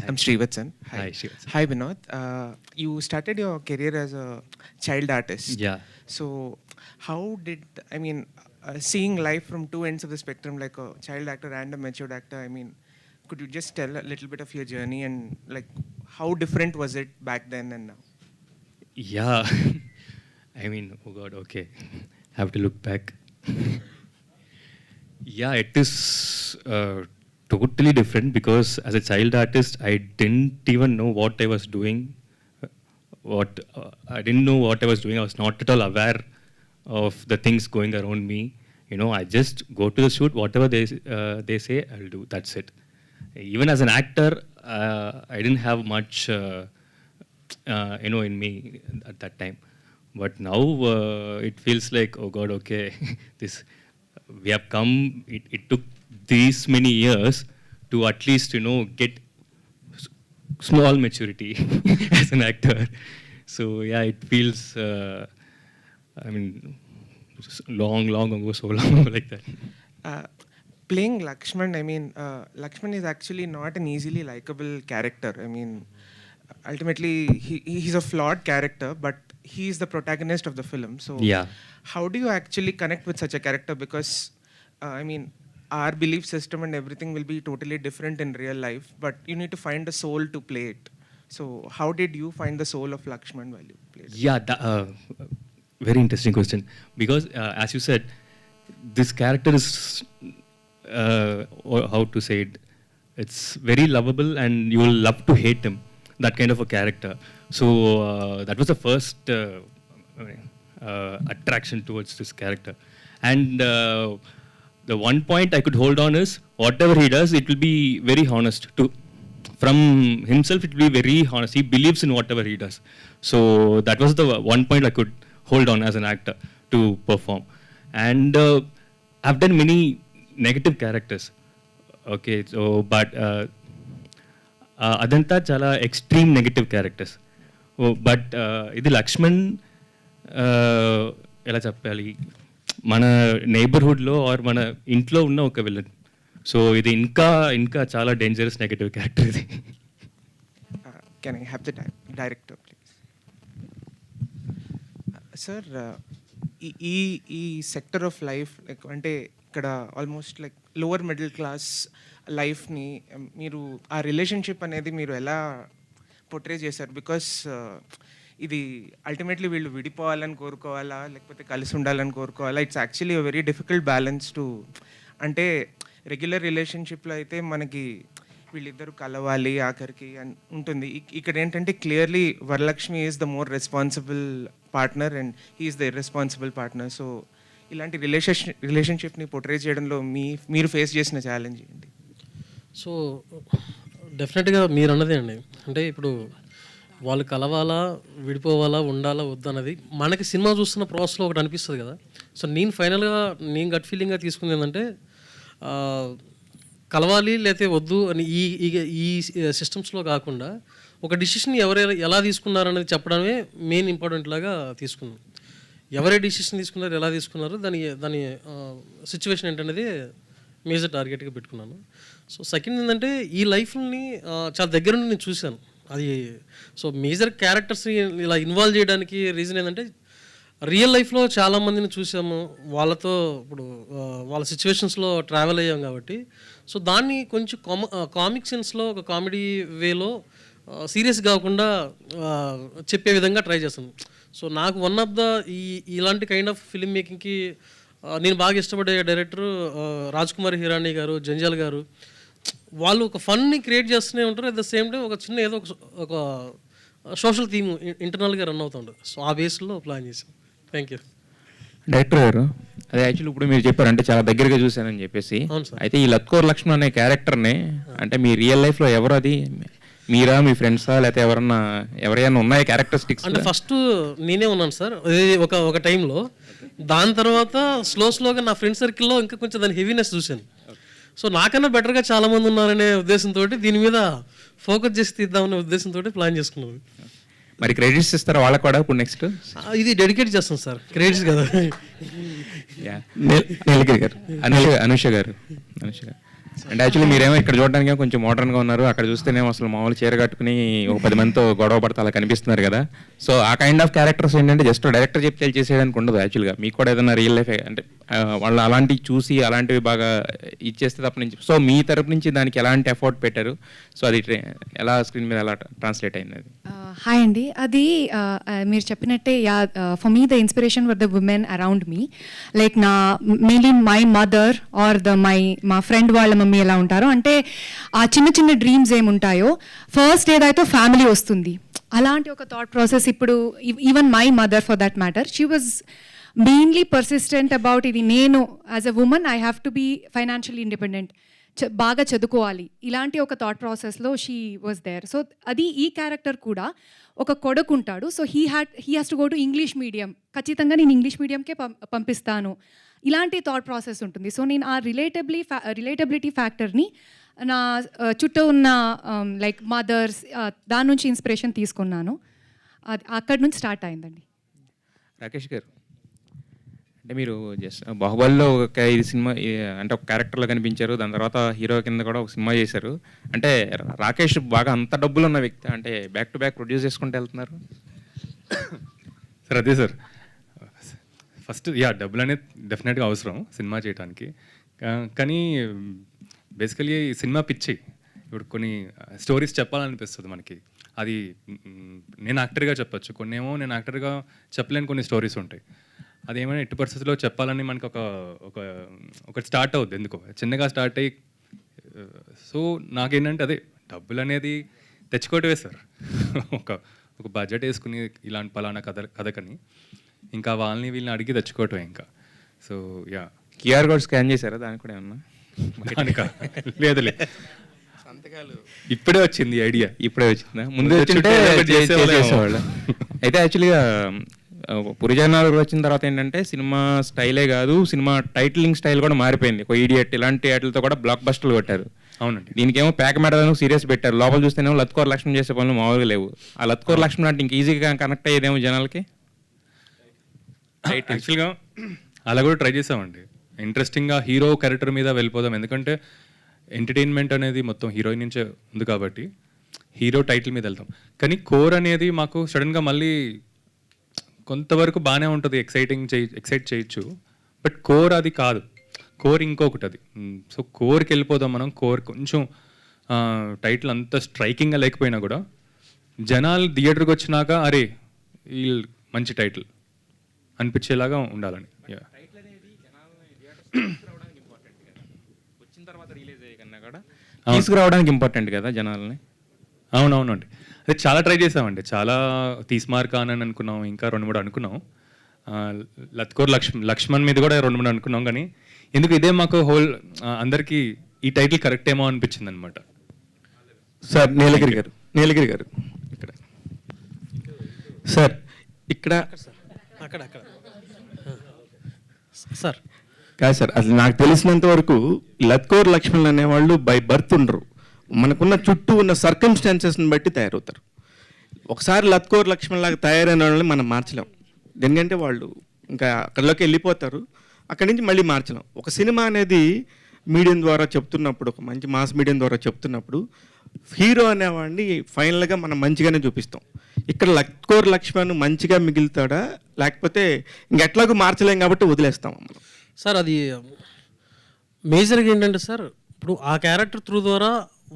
I'm Srivatsan. Hi, Srivatsan. Hi, Vinod. You started your career as a child artist. Yeah. So, how did, seeing life from two ends of the spectrum, like a child actor and a matured actor, could you just tell a little bit of your journey and like how different was it back then and now? Yeah. Oh God, okay. Have to look back. Yeah, it is totally different because as a child artist, I didn't even know what I was doing. I didn't know what I was doing. I was not at all aware of the things going around me. I just go to the shoot, whatever they say, I'll do. That's it. Even as an actor, I didn't have much, in me at that time. But now it feels like, oh God, okay, we have come. It took these many years to at least, get small maturity as an actor. So yeah, it feels, long ago, so long ago like that. Playing Lakshman, Lakshman is actually not an easily likable character. Ultimately, he's a flawed character, but he's the protagonist of the film. So Yeah. how do you actually connect with such a character? Because, our belief system and everything will be totally different in real life, but you need to find a soul to play it. So how did you find the soul of Lakshman while you played it? Yeah, very interesting question. Because as you said, this character is, or how to say it, it's very lovable and you will love to hate him, that kind of a character. So that was the first attraction towards this character. And the one point I could hold on is whatever he does, it will be very honest too. from himself it will be very honest. He believes in whatever he does. So that was the one point I could hold on as an actor to perform. And I've done many negative characters. Okay, so but అదంతా చాలా extreme negative characters. But ఇది లక్ష్మణ్ ఎలా చెప్పాలి, మన నైబర్హుడ్లో are మన ఇంట్లో ఉన్న ఒక విలన్. సో ఇది ఇంకా ఇంకా చాలా డేంజరస్ నెగటివ్ క్యారెక్టర్ ఇది. Can I have the director, please? Sir, ఈ సెక్టర్ ఆఫ్ లైఫ్ లైక్ అంటే ఇక్కడ almost like lower middle class లైఫ్ని మీరు ఆ రిలేషన్షిప్ అనేది మీరు ఎలా పోర్ట్రే చేశారు? బికాస్ ఇది అల్టిమేట్లీ వీళ్ళు విడిపోవాలని కోరుకోవాలా లేకపోతే కలిసి ఉండాలని కోరుకోవాలా? It's actually a very difficult balance to, అంటే రెగ్యులర్ రిలేషన్షిప్లో అయితే మనకి వీళ్ళిద్దరూ కలవాలి ఆఖరికి అని ఉంటుంది. ఇక్కడ ఏంటంటే clearly Varalakshmi is the more responsible partner and he's the irresponsible partner. So ఇలాంటి రిలేషన్షిప్ని పోర్ట్రే చేయడంలో మీరు ఫేస్ చేసిన ఛాలెంజ్ ఏంటి? సో డెఫినెట్గా మీరు అన్నదే అండి, అంటే ఇప్పుడు వాళ్ళు కలవాలా విడిపోవాలా ఉండాలా వద్దన్నది మనకి సినిమా చూస్తున్న ప్రాసెస్లో ఒకటి అనిపిస్తుంది కదా. సో నేను ఫైనల్గా నేను గట్ ఫీలింగ్గా తీసుకుంది ఏంటంటే కలవాలి లేకపోతే వద్దు అని ఈ సిస్టమ్స్లో కాకుండా ఒక డిసిషన్ ఎవరు ఎలా తీసుకున్నారనేది చెప్పడమే మెయిన్ ఇంపార్టెంట్ లాగా తీసుకున్నాం. ఎవరే డిసిషన్ తీసుకున్నారు, ఎలా తీసుకున్నారు, దాని సిచ్యువేషన్ ఏంటనేది మేజర్ టార్గెట్గా పెట్టుకున్నాను. సో సెకండ్ ఏంటంటే ఈ లైఫ్ని చాలా దగ్గర నుండి నేను చూశాను. అది సో మేజర్ క్యారెక్టర్స్ని ఇలా ఇన్వాల్వ్ చేయడానికి రీజన్ ఏంటంటే రియల్ లైఫ్లో చాలామందిని చూసాము, వాళ్ళతో ఇప్పుడు వాళ్ళ సిచ్యువేషన్స్లో ట్రావెల్ అయ్యాం కాబట్టి సో దాన్ని కొంచెం కామిక్ సెన్స్లో ఒక కామెడీ వేలో సీరియస్ కాకుండా చెప్పే విధంగా ట్రై చేస్తాను. సో నాకు వన్ ఆఫ్ ద ఇలాంటి కైండ్ ఆఫ్ ఫిల్మ్ మేకింగ్కి నేను బాగా ఇష్టపడే డైరెక్టర్ రాజ్ కుమార్ హిరానీ గారు, జంజాల్ గారు. వాళ్ళు ఒక ఫన్ని క్రియేట్ చేస్తూనే ఉంటారు, అట్ ద సేమ్ టైం ఒక చిన్న ఏదో ఒక సోషల్ థీమ్ ఇంటర్నల్గా రన్ అవుతుంటుంది. సో ఆ బేస్లో ప్లాన్ చేశాను. Thank you. డైరెక్టర్ గారు, అదే యాక్చువల్లీ ఇప్పుడు మీరు చెప్పారు అంటే చాలా దగ్గరగా చూశానని చెప్పేసి, అయితే ఈ లత్కోర్ లక్ష్మణ్ అనే క్యారెక్టర్ని అంటే మీ రియల్ లైఫ్లో ఎవరు, అది మీరా, మీ ఫ్రెండ్సా, లేకపోతే ఎవరైనా ఉన్నాయా క్యారెక్టరిస్టిక్స్? అంటే ఫస్ట్ నేనే ఉన్నాను సార్ ఒక టైంలో. దాని తర్వాత స్లోగా నా ఫ్రెండ్ సర్కిల్లో ఇంకా కొంచెం దాని హెవీనెస్ చూశాను. సో నాకన్నా బెటర్గా చాలామంది ఉన్నారనే ఉద్దేశంతో దీని మీద ఫోకస్ చేసి తీద్దామనే ఉద్దేశంతో ప్లాన్ చేసుకున్నాను. మరి క్రెడిట్స్ ఇస్తారా వాళ్ళకి కూడా ఇప్పుడు నెక్స్ట్? ఇది డెడికేట్ చేస్తాను సార్, క్రెడిట్స్ కదా. అనుష గారు అంటే యాక్చువల్లీ మీరేమో ఇక్కడ చూడడానికి కొంచెం మోడర్న్గా ఉన్నారు, అక్కడ చూస్తేనేమో అసలు మామూలు చీర కట్టుకుని ఒక 10 మందితో గొడవ పడతా అలా కనిపిస్తున్నారు కదా. సో ఆ కైండ్ ఆఫ్ క్యారెక్టర్స్ ఏంటంటే జస్ట్ డైరెక్టర్ చెప్తే చేసేయడానికి ఉండదు. యాక్చువల్గా మీకు కూడా ఏదైనా రియల్ లైఫ్ అంటే వాళ్ళు అలాంటివి చూసి అలాంటివి బాగా ఇచ్చేస్తే తప్ప నుంచి, సో మీ తరపు నుంచి దానికి ఎలాంటి ఎఫర్ట్ పెట్టారు? సో అది ఎలా స్క్రీన్ మీద ఎలా ట్రాన్స్లేట్ అయింది? అది హాయ్ అండి, అది మీరు చెప్పినట్టే for me the inspiration were the women around me, like నా మెయిన్లీ మై మదర్ ఆర్ మా ఫ్రెండ్ వాళ్ళ మమ్మీ ఎలా ఉంటారో, అంటే ఆ చిన్న చిన్న డ్రీమ్స్ ఏముంటాయో ఫస్ట్ ఏదైతే ఫ్యామిలీ వస్తుంది, అలాంటి ఒక థాట్ ప్రాసెస్. ఇప్పుడు even my mother for that matter, she was mainly persistent about ఇది, నేను as a women I have to be financially independent, బాగా చదువుకోవాలి, ఇలాంటి ఒక థాట్ ప్రాసెస్లో షీ వాజ్ దేర్. సో అది ఈ క్యారెక్టర్ కూడా ఒక కొడుకు ఉంటాడు, so he has to go to English medium, ఖచ్చితంగా నేను ఇంగ్లీష్ మీడియంకే పంపిస్తాను, ఇలాంటి థాట్ ప్రాసెస్ ఉంటుంది. సో నేను ఆ రిలేటబిలిటీ ఫ్యాక్టర్ని నా చుట్టూ ఉన్న లైక్ మదర్స్ దాని నుంచి ఇన్స్పిరేషన్ తీసుకున్నాను, అది అక్కడి నుంచి స్టార్ట్ అయిందండి. రాకేష్ గారు, అంటే మీరు జస్ట్ బాహుబలిలో ఒక ఇది సినిమా అంటే ఒక క్యారెక్టర్లో కనిపించారు, దాని తర్వాత హీరో కింద కూడా ఒక సినిమా చేశారు. అంటే రాకేష్ బాగా అంత డబ్బులు ఉన్న వ్యక్తి, అంటే బ్యాక్ టు బ్యాక్ ప్రొడ్యూస్ చేసుకుంటూ వెళ్తున్నారు సార్? అదే సార్, ఫస్ట్ డబ్బులు అనేది డెఫినెట్గా అవసరం సినిమా చేయడానికి. కానీ బేసికలీ సినిమా పిచ్చి, ఇప్పుడు కొన్ని స్టోరీస్ చెప్పాలనిపిస్తుంది మనకి, అది నేను యాక్టర్గా చెప్పచ్చు, కొన్ని ఏమో నేను యాక్టర్గా చెప్పలేని కొన్ని స్టోరీస్ ఉంటాయి. అదేమైనా ఎట్టి పరిస్థితుల్లో చెప్పాలని మనకి ఒక స్టార్ట్ అవుద్ది, ఎందుకో చిన్నగా స్టార్ట్ అయ్యి. సో నాకేంటంటే అదే డబ్బులు అనేది తెచ్చుకోవటమే సార్. ఒక బడ్జెట్ వేసుకుని ఇలాంటి పలానా కథకని ఇంకా వాళ్ళని వీళ్ళని అడిగి తెచ్చుకోవటమే ఇంకా. సో క్యూఆర్ కోడ్ స్కాన్ చేశారా? దానికి కూడా ఏమన్నా? లేదులే, ఇప్పుడే వచ్చింది ఐడియా. ఇప్పుడే వచ్చిందా? ముందు వచ్చింటే చేసేవాళ్ళేమో. చేసేవాళ్ళు. అయితే యాక్చువల్గా పురిజనాలు వచ్చిన తర్వాత ఏంటంటే సినిమా స్టైలే కాదు, సినిమా టైటిలింగ్ స్టైల్ కూడా మారిపోయింది. ఒక ఇడియట్ ఇలాంటి వాటితో కూడా బ్లాక్ బస్టర్లు కొట్టారు. అవునండి. దీనికేమో పేక మేడలను సీరియస్ పెట్టారు. లోపల చూస్తేనేమో లత్కోర్ లక్ష్మణ్ చేసే పనులు మామూలుగా లేవు. ఆ లత్కోర్ లక్ష్మణ్ అంటే ఇంక ఈజీగా కనెక్ట్ అయ్యేదేమో జనాలకి. యాక్చువల్గా అలా కూడా ట్రై చేసామండి. ఇంట్రెస్టింగ్గా హీరో క్యారెక్టర్ మీద వెళ్ళిపోదాం, ఎందుకంటే ఎంటర్టైన్మెంట్ అనేది మొత్తం హీరోయిన్ నుంచే ఉంది కాబట్టి హీరో టైటిల్ మీద వెళ్తాం. కానీ కోర్ అనేది మాకు సడన్గా మళ్ళీ కొంతవరకు బాగానే ఉంటుంది, ఎక్సైట్ చేయొచ్చు. బట్ కోర్ అది కాదు, కోర్ ఇంకొకటి అది. సో కోర్కి వెళ్ళిపోదాం మనం. కోర్ కొంచెం టైటిల్ అంత స్ట్రైకింగ్గా లేకపోయినా కూడా జనాలు థియేటర్కి వచ్చినాక అరే ఈ మంచి టైటిల్ అనిపించేలాగా ఉండాలని. వచ్చిన తర్వాత రిలీజ్ అయ్యే కన్నా కూడా తీసుకురావడానికి ఇంపార్టెంట్ కదా జనాలని. అవునవునండి. అదే చాలా ట్రై చేసామండి. చాలా తీస్మార్క్ అని అనుకున్నాం, ఇంకా 2-3 అనుకున్నాం. లత్కోర్ లక్ష్మణ్ మీద కూడా 2-3 అనుకున్నాం. కానీ ఎందుకు ఇదే మాకు అందరికీ ఈ టైటిల్ కరెక్ట్ ఏమో అనిపించింది అనమాట. సార్ నీలగిరి గారు ఇక్కడ సార్ ఇక్కడ అక్కడ సార్ కాదు సార్, అసలు నాకు తెలిసినంత వరకు లత్కోర్ లక్ష్మణ్ అనేవాళ్ళు బై బర్త్ ఉండరు. మనకున్న చుట్టూ ఉన్న సర్కమ్స్టాన్సెస్ని బట్టి తయారవుతారు. ఒకసారి లత్కోర్ లక్ష్మణ్ లాగా తయారైన వాళ్ళని మనం మార్చలేం. ఎందుకంటే వాళ్ళు ఇంకా అక్కడిలోకి వెళ్ళిపోతారు, అక్కడి నుంచి మళ్ళీ మార్చలేం. ఒక సినిమా అనేది మీడియం ద్వారా చెప్తున్నప్పుడు, ఒక మంచి మాస్ మీడియం ద్వారా చెప్తున్నప్పుడు హీరో అనేవాడిని ఫైనల్గా మనం మంచిగానే చూపిస్తాం. ఇక్కడ లత్కోర్ లక్ష్మణ్ మంచిగా మిగులుతాడా, లేకపోతే ఇంకెట్లాగూ మార్చలేం కాబట్టి వదిలేస్తాం మనం. సార్ అది మేజర్గా ఏంటంటే సార్, ఇప్పుడు ఆ క్యారెక్టర్ త్రూ ద్వారా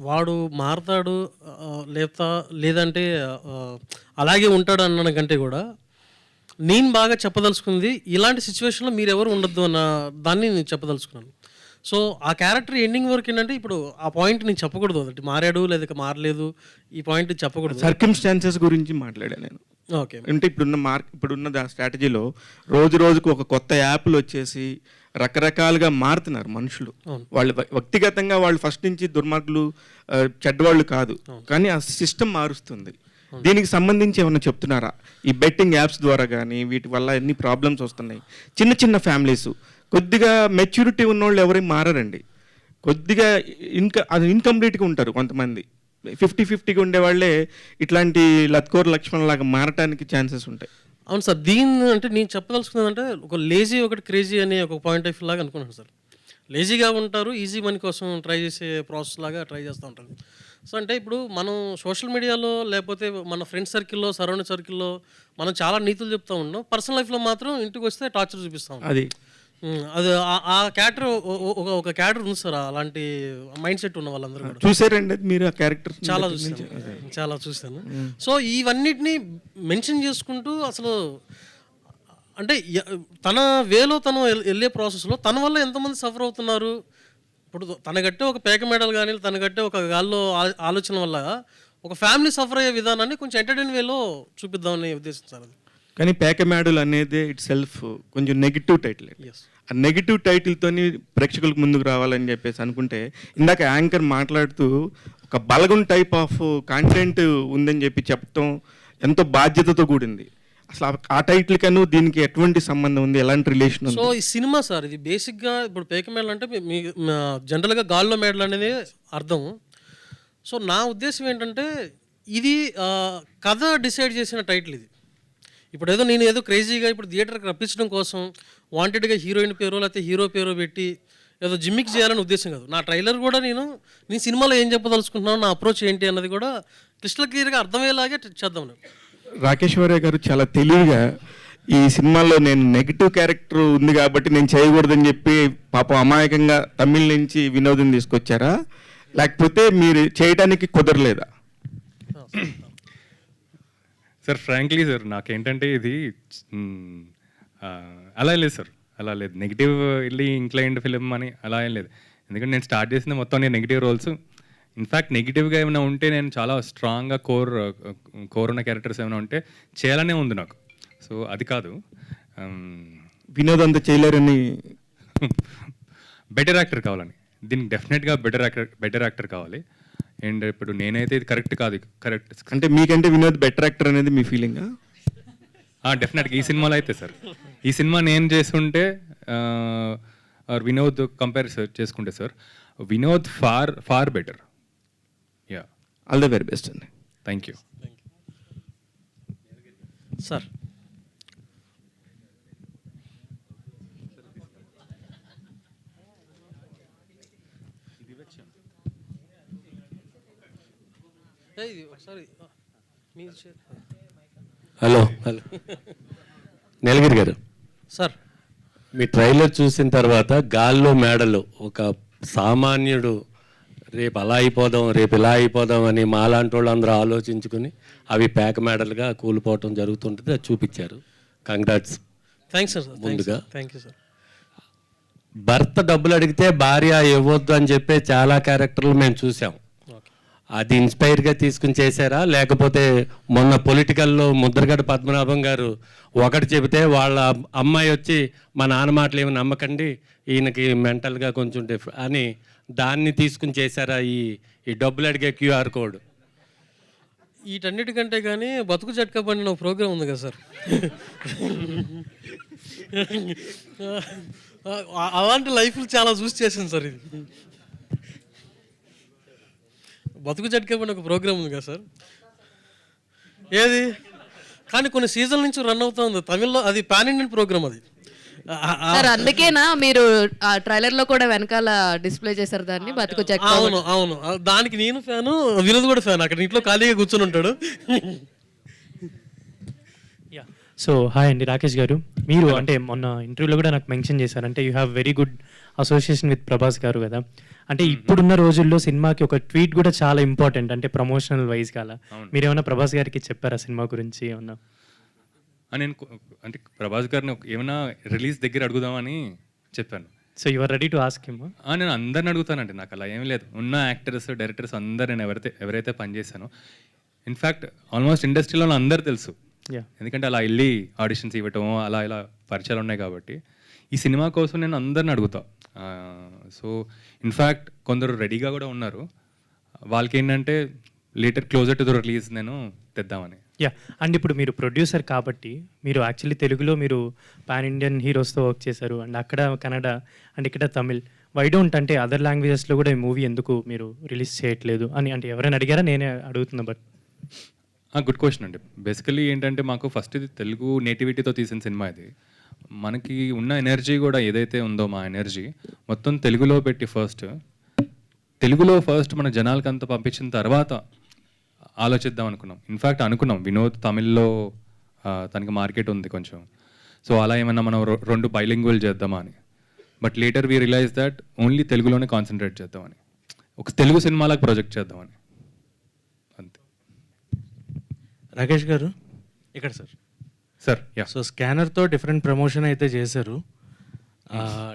వాడు మారతాడు లేదంటే అలాగే ఉంటాడు అన్న కంటే కూడా నేను బాగా చెప్పదలుచుకుంది ఇలాంటి సిచ్యువేషన్లో మీరు ఎవరు ఉండొద్దు అన్న దాన్ని నేను చెప్పదలుచుకున్నాను. సో ఆ క్యారెక్టర్ ఎండింగ్ వరకు ఏంటంటే ఇప్పుడు ఆ పాయింట్ నేను చెప్పకూడదు, అంటే మారాడు లేదా మారలేదు ఈ పాయింట్ చెప్పకూడదు. సర్కమ్స్టాన్సెస్ గురించి మాట్లాడాను నేను. ఓకే, అంటే ఇప్పుడున్న స్ట్రాటజీలో రోజుకు ఒక కొత్త యాప్లు వచ్చేసి రకరకాలుగా మారుతున్నారు మనుషులు. వాళ్ళు వ్యక్తిగతంగా వాళ్ళు ఫస్ట్ నుంచి దుర్మార్గులు చెడ్డవాళ్ళు కాదు, కానీ ఆ సిస్టమ్ మారుస్తుంది. దీనికి సంబంధించి ఏమన్నా చెప్తున్నారా? ఈ బెట్టింగ్ యాప్స్ ద్వారా కానీ వీటి వల్ల ఎన్ని ప్రాబ్లమ్స్ వస్తున్నాయి. చిన్న ఫ్యామిలీస్ కొద్దిగా మెచ్యూరిటీ ఉన్నోళ్ళు ఎవరైనా మారారండి. కొద్దిగా అది ఇన్కంప్లీట్గా ఉంటారు కొంతమంది. 50-50గా ఉండేవాళ్ళే ఇట్లాంటి లత్కోర్ లక్ష్మణ్ లాగా మారటానికి ఛాన్సెస్ ఉంటాయి. అవును సార్, దీన్ని అంటే నేను చెప్పదలుచుకున్నదంటే ఒక లేజీ ఒకటి క్రేజీ అనే ఒక పాయింట్ ఆఫ్ వ్యూ లాగా అనుకున్నాను సార్. లేజీగా ఉంటారు, ఈజీ మనీ కోసం ట్రై చేసే ప్రాసెస్ లాగా ట్రై చేస్తూ ఉంటారు. సో అంటే ఇప్పుడు మనం సోషల్ మీడియాలో లేకపోతే మన ఫ్రెండ్ సర్కిల్లో సరౌండింగ్ సర్కిల్లో మనం చాలా నీతులు చెప్తూ ఉన్నాం, పర్సనల్ లైఫ్లో మాత్రం ఇంటికి వస్తే టార్చర్ చూపిస్తాం. అది ఆ క్యారెక్టర్ ఒక క్యారెక్టర్ ఉంది సార్, అలాంటి మైండ్ సెట్ ఉన్న వాళ్ళందరూ కూడా. చూసారండి మీరు ఆ క్యారెక్టర్? చాలా చూశాను. సో ఇవన్నిటిని మెన్షన్ చేసుకుంటూ అసలు అంటే తన వేలో తను వెళ్ళే ప్రాసెస్లో తన వల్ల ఎంతమంది సఫర్ అవుతున్నారు. ఇప్పుడు తనగట్టే ఒక పేక మెడల్ కానీ తనగట్టే ఒక గాల్లో ఆలోచన వల్ల ఒక ఫ్యామిలీ సఫర్ అయ్యే విధానాన్ని కొంచెం ఎంటర్టైన్ వేలో చూపిద్దామని ఉద్దేశం సార్ అది. కానీ పేకమేడల్ అనేది ఇట్ సెల్ఫ్ కొంచెం నెగిటివ్ టైటిల్. ఆ నెగిటివ్ టైటిల్తోని ప్రేక్షకులకు ముందుకు రావాలని చెప్పేసి అనుకుంటే, ఇందాక యాంకర్ మాట్లాడుతూ ఒక బలగం టైప్ ఆఫ్ కాంటెంట్ ఉందని చెప్పడం ఎంతో బాధ్యతతో కూడింది. అసలు ఆ టైటిల్ కను దీనికి ఎటువంటి సంబంధం ఉంది, ఎలాంటి రిలేషన్ ఉంది? సో ఈ సినిమా సార్ ఇది బేసిక్గా ఇప్పుడు పేక మెడల్ అంటే మీ జనరల్గా గాల్లో మెడల్ అనేది అర్థం. సో నా ఉద్దేశం ఏంటంటే ఇది కథ డిసైడ్ చేసిన టైటిల్ ఇది. ఇప్పుడు నేను ఏదో క్రేజీగా ఇప్పుడు థియేటర్కి రప్పించడం కోసం వాంటెడ్గా హీరోయిన్ పేరు లేకపోతే హీరో పేరు పెట్టి ఏదో జిమ్మిక్ చేయాలని ఉద్దేశం కాదు. నా ట్రైలర్ కూడా నేను సినిమాలో ఏం చెప్పదలుచుకుంటున్నాను, నా అప్రోచ్ ఏంటి అన్నది కూడా క్రిస్టల్ క్లియర్గా అర్థమయ్యేలాగే చేద్దాం. రాకేశ్వరయ్య గారు చాలా తెలివిగా ఈ సినిమాలో నేను నెగిటివ్ క్యారెక్టర్ ఉంది కాబట్టి నేను చేయకూడదని చెప్పి పాపం అమాయకంగా తమిళ నుంచి వినోదం తీసుకొచ్చారా, లేకపోతే మీరు చేయడానికి కుదరలేదా? సార్ ఫ్రాంక్లీ సార్ నాకేంటంటే ఇది అలా లేదు సార్, అలా లేదు. నెగిటివ్ వెళ్ళి ఇంక్లైన్డ్ ఫిలిం అని అలా ఏం లేదు. ఎందుకంటే నేను స్టార్ట్ చేసిన మొత్తం నేను నెగిటివ్ రోల్స్. ఇన్ఫ్యాక్ట్ నెగిటివ్గా ఏమైనా ఉంటే నేను చాలా స్ట్రాంగ్గా కోర్ ఉన్న క్యారెక్టర్స్ ఏమైనా ఉంటే చేయాలనే ఉంది నాకు. సో అది కాదు, వినోద్ అంతా చేయలేరని బెటర్ యాక్టర్ కావాలని. దీనికి డెఫినెట్గా బెటర్ యాక్టర్ కావాలి. అండ్ ఇప్పుడు నేనైతే ఇది కరెక్ట్ కాదు, కరెక్ట్ అంటే మీకంటే వినోద్ బెటర్ యాక్టర్ అనేది మీ ఫీలింగా? డెఫినెట్గా ఈ సినిమాలో అయితే సార్, ఈ సినిమా నేను చేస్తుంటే వినోద్ కంపేర్ చేసుకుంటే sir Vinod far better. Yeah, all the very best అండి. Thank you sir. Hello Neelagiri గారు సార్, మీ ట్రైలర్ చూసిన తర్వాత గాల్లో మేడలు ఒక సామాన్యుడు రేపు అలా అయిపోదాం, రేపు ఇలా అయిపోదాం అని మాలాంటి వాళ్ళు అందరూ ఆలోచించుకుని అవి పేక మేడలుగా కూలిపోవటం జరుగుతుంటుంది, అది చూపించారు. కంగ్రాట్స్. Thanks sir. ముందుగా థ్యాంక్ యూ సార్. భర్త డబ్బులు అడిగితే భార్య ఇవ్వద్దు అని చెప్పే చాలా క్యారెక్టర్లు మేము చూసాం. అది ఇన్స్పైర్గా తీసుకుని చేశారా, లేకపోతే మొన్న పొలిటికల్లో ముద్రగడ పద్మనాభం గారు ఒకటి చెబితే వాళ్ళ అమ్మాయి వచ్చి మా నాన్న మాటలు ఏమి నమ్మకండి, ఈయనకి మెంటల్గా కొంచెం అని దాన్ని తీసుకుని చేశారా ఈ డబ్బులు అడిగే క్యూఆర్ కోడ్? వీటన్నిటికంటే కానీ బతుకు జట్కా పండిన ఒక ప్రోగ్రామ్ ఉంది కదా సార్, అలాంటి లైఫ్లు చాలా చూసి చేసాను సార్. ఇది బతుకు జట్కా పండిన ఒక ప్రోగ్రామ్ ఉంది కదా సార్, ఏది కానీ కొన్ని సీజన్ల నుంచి రన్ అవుతా ఉంది తమిళ్లో, అది పాన్ ఇండియన్ ప్రోగ్రామ్ అది. సార్ అందుకేనా మీరు ఆ ట్రైలర్ లో కూడా వెనకాల డిస్ప్లే చేశారు దాన్ని, బతుకు జట్కా? అవును అవును, దానికి నేను ఫ్యాను, వినోద్ కూడా ఫ్యాన్. అక్కడ ఇంట్లో ఖాళీగా కూర్చొని ఉంటాడు. సో హాయ్ అండి రాకేష్ గారు, మీరు అంటే మొన్న ఇంటర్వ్యూలో కూడా నాకు మెన్షన్ చేశారు, అంటే you have very good association with Prabhas గారు కదా. అంటే ఇప్పుడున్న రోజుల్లో సినిమాకి ఒక ట్వీట్ కూడా చాలా ఇంపార్టెంట్, అంటే ప్రమోషనల్ వైజ్ కాల మీరు ఏమైనా ప్రభాస్ గారికి చెప్పారా సినిమా గురించి ఏమన్నా? నేను అంటే ప్రభాస్ గారిని ఏమైనా రిలీజ్ దగ్గర అడుగుదామని చెప్పాను. So you are ready to ask him? నేను అందరిని అడుగుతానండి, నాకు అలా ఏమీ లేదు. ఉన్న యాక్టర్స్ డైరెక్టర్స్ అందరు నేను ఎవరైతే పనిచేశానో, ఇన్ఫ్యాక్ట్ ఆల్మోస్ట్ ఇండస్ట్రీలో అందరు తెలుసు, ఎందుకంటే అలా వెళ్ళి ఆడిషన్స్ ఇవ్వటం అలా ఇలా పరిచయాలు ఉన్నాయి కాబట్టి. ఈ సినిమా కోసం నేను అందరిని అడుగుతా. సో ఇన్ఫ్యాక్ట్ కొందరు రెడీగా కూడా ఉన్నారు, వాళ్ళకి ఏంటంటే later closer to the release నేను తెద్దామని. యా, అండ్ ఇప్పుడు మీరు ప్రొడ్యూసర్ కాబట్టి మీరు యాక్చువల్లీ తెలుగులో మీరు పాన్ ఇండియన్ హీరోస్తో వర్క్ చేశారు, అండ్ అక్కడ కన్నడ అండ్ ఇక్కడ తమిళ్. వై డోంట్ అంటే అదర్ లాంగ్వేజెస్లో కూడా ఈ మూవీ ఎందుకు మీరు రిలీజ్ చేయట్లేదు అని అంటే ఎవరైనా అడిగారా? నేనే అడుగుతున్నా. బట్ గుడ్ క్వశ్చన్ అండి. బేసికలీ ఏంటంటే మాకు ఫస్ట్ ఇది తెలుగు నేటివిటీతో తీసిన సినిమా. ఇది మనకి ఉన్న ఎనర్జీ కూడా ఏదైతే ఉందో మా ఎనర్జీ మొత్తం తెలుగులో పెట్టి తెలుగులో ఫస్ట్ మన జనాలకి అంతా పంపించిన తర్వాత ఆలోచిద్దాం అనుకున్నాం. ఇన్ఫ్యాక్ట్ అనుకున్నాం వినోద్ తమిళ్లో తనకి మార్కెట్ ఉంది కొంచెం, సో అలా ఏమన్నా మనం 2 బైలింగ్వల్ చేద్దామా అని. But later we realize that only తెలుగులోనే కాన్సన్ట్రేట్ చేద్దామని, ఒక తెలుగు సినిమాలకు ప్రొజెక్ట్ చేద్దామని, అంతే. రాకేష్ గారు ఇక్కడ సార్ యా. సో స్కానర్తో డిఫరెంట్ ప్రమోషన్ అయితే చేశారు,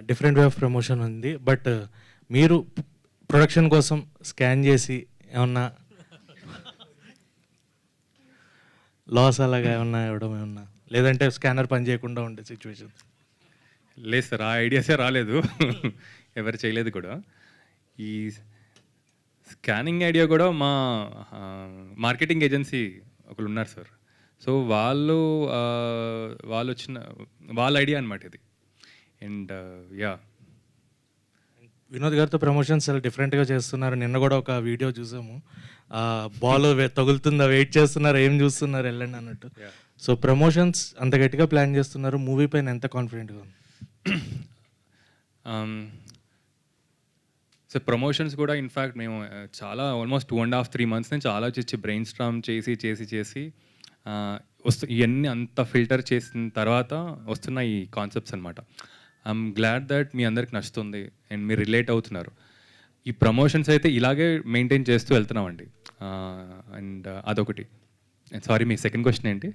డిఫరెంట్ వే ఆఫ్ ప్రమోషన్ ఉంది. బట్ మీరు ప్రొడక్షన్ కోసం స్కాన్ చేసి ఏమన్నా లాస్ అలాగా ఏమన్నా ఇవ్వడం ఏమన్నా, లేదంటే స్కానర్ పని చేయకుండా ఉండే సిచ్యువేషన్? లేదు సార్, ఆ ఐడియాసే రాలేదు, ఎవరు చేయలేదు కూడా. ఈ స్కానింగ్ ఐడియా కూడా మా మార్కెటింగ్ ఏజెన్సీ ఒకరు ఉన్నారు సార్, సో వాళ్ళు వచ్చిన వాళ్ళ ఐడియా అనమాట ఇది. అండ్ యా, వినోద్ గారితో ప్రమోషన్స్ చాలా డిఫరెంట్గా చేస్తున్నారు. నిన్న కూడా ఒక వీడియో చూసాము, బాల్ తగులుతుందా వెయిట్ చేస్తున్నారు, ఏం చూస్తున్నారు వెళ్ళండి అన్నట్టు. సో ప్రమోషన్స్ అంత గట్టిగా ప్లాన్ చేస్తున్నారు, మూవీ పైన ఎంత కాన్ఫిడెంట్గా ఉంది? సో ప్రమోషన్స్ కూడా ఇన్ఫ్యాక్ట్ మేము చాలా ఆల్మోస్ట్ 2.5-3 months నుంచి ఆలోచించి బ్రెయిన్ స్ట్రామ్ చేసి ఇవన్నీ అంత ఫిల్టర్ చేసిన తర్వాత వస్తున్న ఈ కాన్సెప్ట్స్ అనమాట. ఐఎమ్ గ్లాడ్ దట్ మీ అందరికి నచ్చుతుంది అండ్ మీరు రిలేట్ అవుతున్నారు. ఈ ప్రమోషన్స్ అయితే ఇలాగే మెయింటైన్ చేస్తూ వెళ్తున్నామండి. అండ్ అదొకటి. సారీ, మీ సెకండ్ క్వశ్చన్ ఏంటి?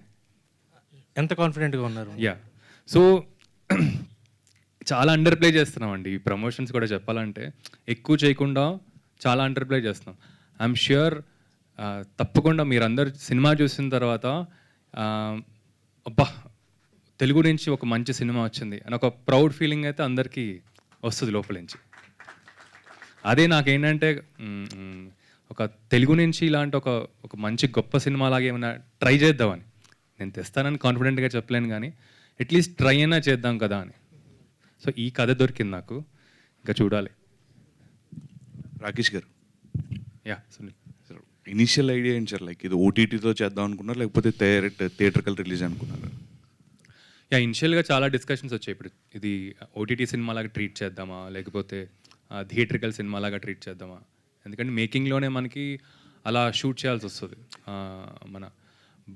ఎంత కాన్ఫిడెంట్గా ఉన్నారు? యా, సో చాలా అండర్ ప్లే చేస్తున్నామండి ఈ ప్రమోషన్స్ కూడా. చెప్పాలంటే ఎక్కువ చేయకుండా చాలా అండర్ ప్లే చేస్తున్నాం. ఐఎమ్ ష్యూర్ తప్పకుండా మీరందరు సినిమా చూసిన తర్వాత అబ్బా తెలుగు నుంచి ఒక మంచి సినిమా వచ్చింది అని ఒక ప్రౌడ్ ఫీలింగ్ అయితే అందరికీ వస్తుంది లోపల నుంచి. అదే నాకేంటంటే ఒక తెలుగు నుంచి ఇలాంటి ఒక ఒక మంచి గొప్ప సినిమా లాగా ఏమైనా ట్రై చేద్దామని. నేను తెస్తానని కాన్ఫిడెంట్గా చెప్పలేను కానీ అట్లీస్ట్ ట్రై అయినా చేద్దాం కదా అని. సో ఈ కథ దొరికింది నాకు, ఇంకా చూడాలి. రాకేష్ గారు, యా సునీల్. ఇనిషియల్ ఐడియా ఏంటి సార్? లైక్ ఇది ఓటీటీతో చేద్దాం అనుకున్నారు, లేకపోతే థియేటర్కల్ రిలీజ్ అనుకున్నారు? యా, ఇనిషియల్గా చాలా డిస్కషన్స్ వచ్చాయి. ఇప్పుడు ఇది ఓటీటీ సినిమా లాగా ట్రీట్ చేద్దామా, లేకపోతే థియేట్రికల్ సినిమా లాగా ట్రీట్ చేద్దామా? ఎందుకంటే మేకింగ్లోనే మనకి అలా షూట్ చేయాల్సి వస్తుంది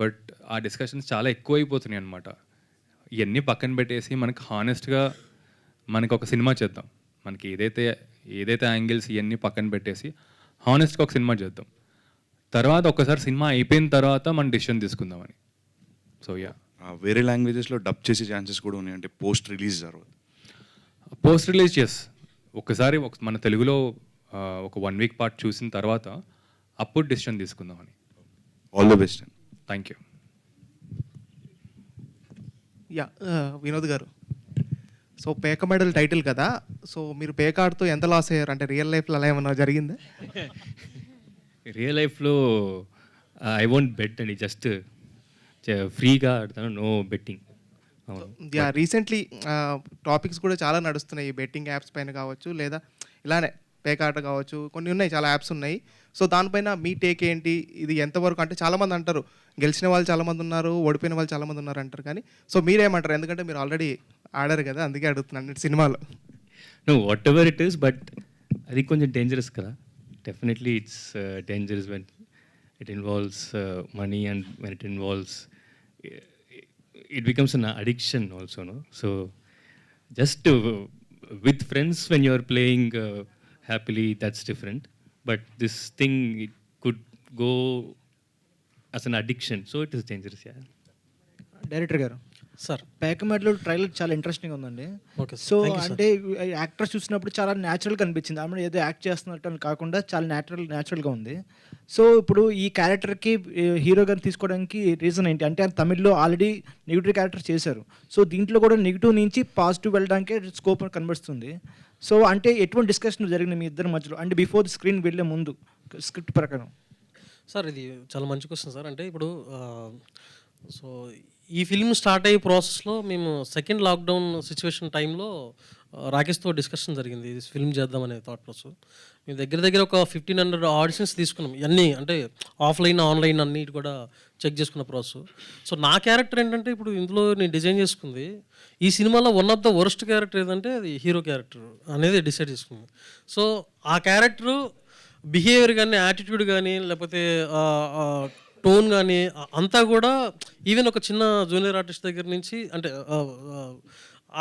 బట్ ఆ డిస్కషన్స్ చాలా ఎక్కువైపోతున్నాయి అనమాట. ఇవన్నీ పక్కన పెట్టేసి మనకి హానెస్ట్గా మనకి ఒక సినిమా చేద్దాం. మనకి ఏదైతే యాంగిల్స్ ఇవన్నీ పక్కన పెట్టేసి హానెస్ట్గా ఒక సినిమా చేద్దాం. తర్వాత ఒకసారి సినిమా అయిపోయిన తర్వాత మనం డిసిషన్ తీసుకుందామని. సో యా, వేరే లాంగ్వేజెస్లో డబ్ చేసే ఛాన్సెస్ కూడా ఉన్నాయి, అంటే పోస్ట్ రిలీజ్ తర్వాత. పోస్ట్ రిలీజ్ ఒకసారి మన తెలుగులో ఒక 1 వీక్ పార్ట్ చూసిన తర్వాత అప్పుడు డిసిషన్ తీసుకుందామని. All the best. Thank you. Yeah, Vinod గారు, సో పేక మెడల్ టైటిల్ కదా, సో మీరు పేక ఆడుతూ ఎంత లాస్ అయ్యారు? అంటే రియల్ లైఫ్లో అలా ఏమన్నా జరిగిందా? రియల్ లైఫ్లో ఐ వోంట్ బెట్ అండి, జస్ట్ ఫ్రీగా ఆడతాను, no betting. Yeah, recently topics కూడా చాలా నడుస్తున్నాయి, బెట్టింగ్ యాప్స్ పైన కావచ్చు, లేదా ఇలానే పేక ఆట కావచ్చు, కొన్ని ఉన్నాయి, చాలా యాప్స్ ఉన్నాయి. సో దానిపైన మీ టేక్ ఏంటి? ఇది ఎంతవరకు, అంటే చాలామంది అంటారు గెలిచిన వాళ్ళు చాలామంది ఉన్నారు, ఓడిపోయిన వాళ్ళు చాలామంది ఉన్నారు అంటారు, కానీ సో మీరేమంటారు? ఎందుకంటే మీరు ఆల్రెడీ ఆడారు కదా, అందుకే అడుగుతున్నాను సినిమాలో. No, whatever it is, but అది కొంచెం డేంజరస్ కదా. Definitely it's dangerous when it involves money and when it involves it becomes an addiction also, no? So just with friends when you are playing happily, that's different, but this thing, it could go as an addiction, so it is dangerous. Yeah. Director గారు sir, పేకమెడలో trailer చాలా interesting ఉందండి. Okay, so thank you sir. అంటే actors చూసినప్పుడు చాలా న్యాచురల్గా అనిపించింది, ఆమె ఏదో యాక్ట్ చేస్తున్నట్టు అని కాకుండా చాలా న్యాచురల్గా ఉంది. సో ఇప్పుడు ఈ క్యారెక్టర్కి హీరో గారిని తీసుకోవడానికి రీజన్ ఏంటి? అంటే తమిళ్లో ఆల్రెడీ నెగిటివ్ క్యారెక్టర్ చేశారు, సో దీంట్లో కూడా నెగిటివ్ నుంచి పాజిటివ్ వెళ్ళడానికి స్కోప్ కనబడుతుంది. సో అంటే ఎటువంటి డిస్కషన్ జరిగింది మీ ఇద్దరి మధ్యలో, అంటే బిఫోర్ ది స్క్రీన్ వెళ్ళే ముందు స్క్రిప్ట్ ప్రకారం? సార్, ఇది చాలా మంచి క్వశ్చన్ సార్. అంటే ఇప్పుడు సో ఈ ఫిల్మ్ స్టార్ట్ అయ్యే ప్రాసెస్లో మేము సెకండ్ లాక్డౌన్ సిచ్యువేషన్ టైంలో రాకేష్తో డిస్కషన్ జరిగింది, ఇది ఫిల్మ్ చేద్దామనే థాట్ ప్రాసెస్. మేము దగ్గర ఒక 1500 ఆడిషన్స్ తీసుకున్నాం, ఇవన్నీ అంటే ఆఫ్లైన్ ఆన్లైన్ అన్నిటి కూడా చెక్ చేసుకున్న ప్రాసెస్. సో నా క్యారెక్టర్ ఏంటంటే ఇప్పుడు ఇందులో నేను డిజైన్ చేసుకుంది, ఈ సినిమాలో one of the worst character ఏదంటే అది హీరో క్యారెక్టర్ అనేది డిసైడ్ చేసుకుంది. సో ఆ క్యారెక్టరు బిహేవియర్ కానీ, యాటిట్యూడ్ కానీ, లేకపోతే టోన్ కానీ అంతా కూడా ఈవెన్ ఒక చిన్న జూనియర్ ఆర్టిస్ట్ దగ్గర నుంచి, అంటే